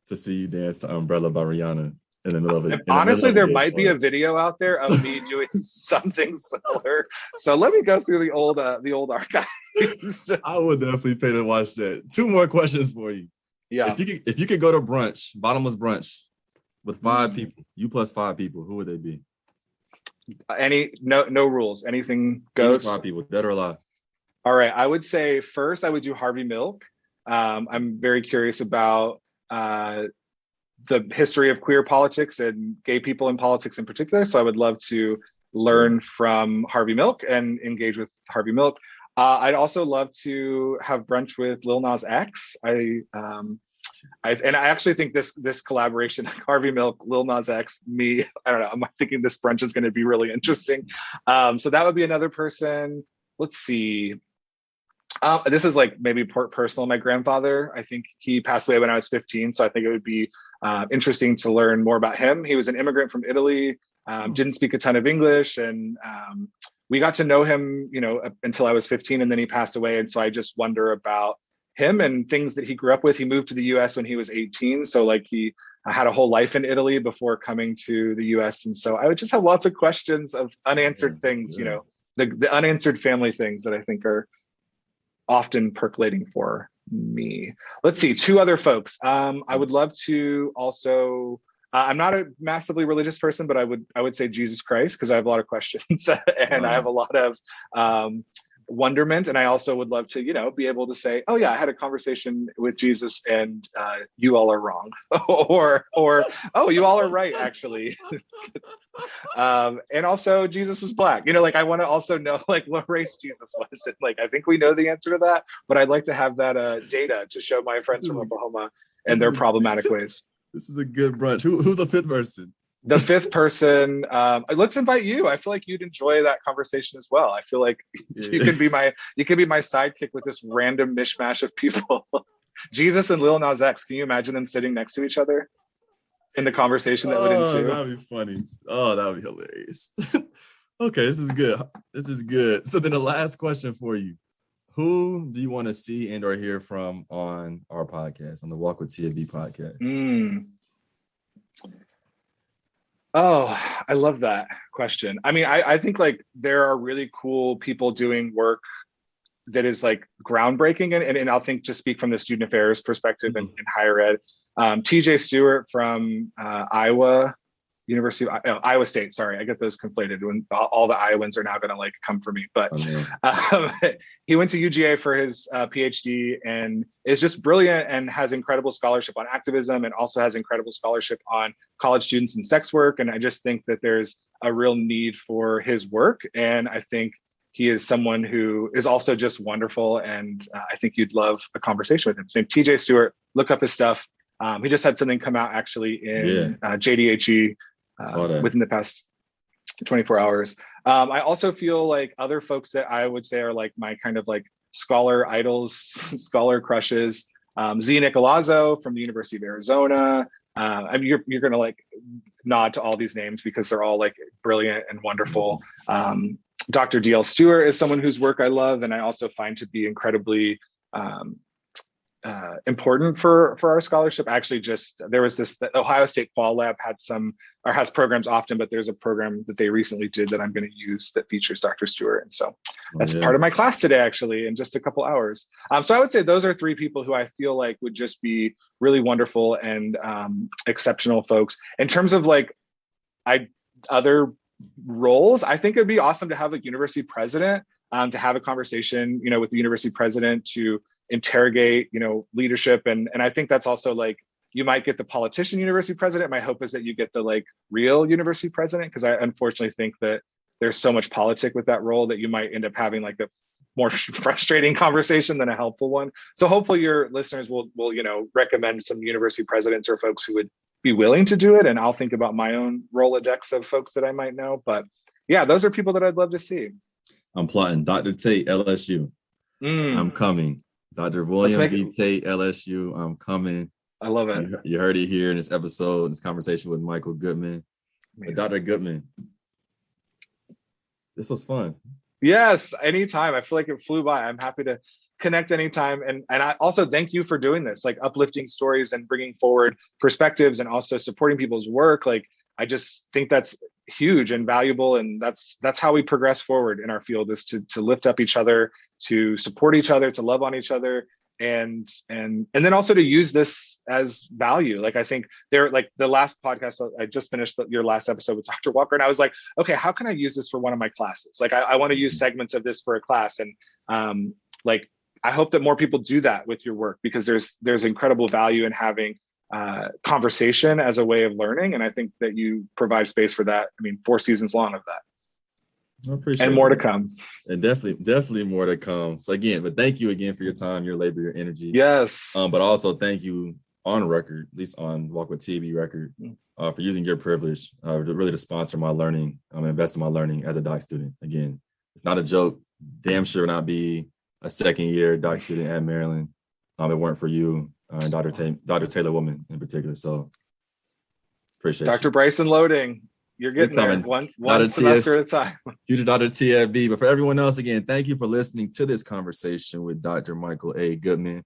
to see you dance to "Umbrella" by Rihanna in the middle of it. Honestly, there might be a video out there of me doing something similar. So let me go through the old archives. I would definitely pay to watch that. 2 more questions for you. Yeah, if you could go to brunch, bottomless brunch, with 5 people, you plus 5 people, who would they be? No rules, anything goes. 5 people, dead or alive. All right, I would say first I would do Harvey Milk. I'm very curious about the history of queer politics and gay people in politics in particular. So I would love to learn from Harvey Milk and engage with Harvey Milk. I'd also love to have brunch with Lil Nas X. I actually think this collaboration, Harvey Milk, Lil Nas X, me, I don't know, I'm thinking this brunch is going to be really interesting. So that would be another person. Let's see. This is like maybe personal. My grandfather, I think he passed away when I was 15. So I think it would be interesting to learn more about him. He was an immigrant from Italy, didn't speak a ton of English, and we got to know him, until I was 15, and then he passed away. And so I just wonder about him and things that he grew up with. He moved to the US when he was 18. So like he had a whole life in Italy before coming to the US. And so I would just have lots of questions of unanswered things, the unanswered family things that I think are often percolating for me. Let's see, 2 other folks. I would love to also, I'm not a massively religious person, but I would say Jesus Christ, because I have a lot of questions and I have a lot of wonderment. And I also would love to, be able to say, oh yeah, I had a conversation with Jesus and you all are wrong. or, oh, you all are right, actually. And also Jesus was Black. I want to also know like what race Jesus was. And like, I think we know the answer to that, but I'd like to have that data to show my friends from Oklahoma and their problematic ways. This is a good brunch. Who's the 5th person? The fifth person, let's invite you. I feel like you'd enjoy that conversation as well. I feel like you can be my sidekick with this random mishmash of people. Jesus and Lil Nas X. Can you imagine them sitting next to each other in the conversation that would ensue? That'd be funny. Oh, that would be hilarious. Okay, this is good. This is good. So then the last question for you. Who do you want to see and or hear from on our podcast, on the Walk with TFB podcast? Oh, I love that question. I mean, I think like there are really cool people doing work that is like groundbreaking. And I'll think just speak from the student affairs perspective in higher ed. TJ Stewart from Iowa State. Sorry, I get those conflated when all the Iowans are now going to like come for me. But he went to UGA for his PhD and is just brilliant and has incredible scholarship on activism and also has incredible scholarship on college students and sex work. And I just think that there's a real need for his work. And I think he is someone who is also just wonderful. And I think you'd love a conversation with him. So TJ Stewart, look up his stuff. He just had something come out actually in JDHE within the past 24 hours. I also feel like other folks that I would say are like my kind of like scholar idols, scholar crushes. Z Nicolazzo from the University of Arizona. I mean, you're going to like nod to all these names because they're all like brilliant and wonderful. Dr. D.L. Stewart is someone whose work I love and I also find to be incredibly important for our scholarship. Actually, there was this, the Ohio State Qual Lab has programs often, but there's a program that they recently did that I'm going to use that features Dr. Stewart. And so that's part of my class today, actually, in just a couple hours. So I would say those are three people who I feel like would just be really wonderful and exceptional folks. In terms of like other roles, I think it'd be awesome to have a university president, to have a conversation, with the university president to interrogate, leadership. And I think that's also like, you might get the politician university president. My hope is that you get the like real university president, because I unfortunately think that there's so much politic with that role that you might end up having like a more frustrating conversation than a helpful one. So hopefully your listeners will recommend some university presidents or folks who would be willing to do it. And I'll think about my own Rolodex of folks that I might know. But yeah, those are people that I'd love to see. I'm plotting. Dr. Tate, LSU. I'm coming. Dr. William B. Tate, LSU. I'm coming. I love it. You heard it here in this episode, this conversation with Michael Goodman. Dr. Goodman, this was fun. Yes, anytime. I feel like it flew by. I'm happy to connect anytime. And I also thank you for doing this, like uplifting stories and bringing forward perspectives and also supporting people's work. Like, I just think that's huge and valuable. And that's how we progress forward in our field, is to lift up each other, to support each other, to love on each other. And then also to use this as value. Like, I think like the last podcast, I just finished your last episode with Dr. Walker, and I was like, okay, how can I use this for one of my classes? Like, I want to use segments of this for a class. And like, I hope that more people do that with your work, because there's incredible value in having conversation as a way of learning. And I think that you provide space for that. I mean, 4 seasons long of that. I appreciate and more to come. And definitely more to come. So again, but thank you again for your time, your labor, your energy. Yes. But also thank you on record, at least on Walk with TV record, for using your privilege really to sponsor my learning, invest in my learning as a doc student. Again, it's not a joke. Damn sure not be a second year doc student at Maryland. It weren't for you, Dr. Taylor Woman in particular. So appreciate Dr. Bryson Loading. You're getting there one semester at a time. You to Dr. TFB. But for everyone else, again, thank you for listening to this conversation with Dr. Michael A. Goodman.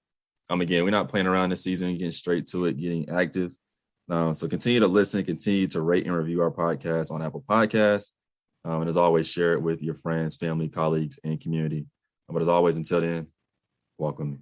Again, we're not playing around this season, we're getting straight to it, getting active. So continue to listen, continue to rate and review our podcast on Apple Podcasts. And as always, share it with your friends, family, colleagues, and community. But as always, until then, walk with me.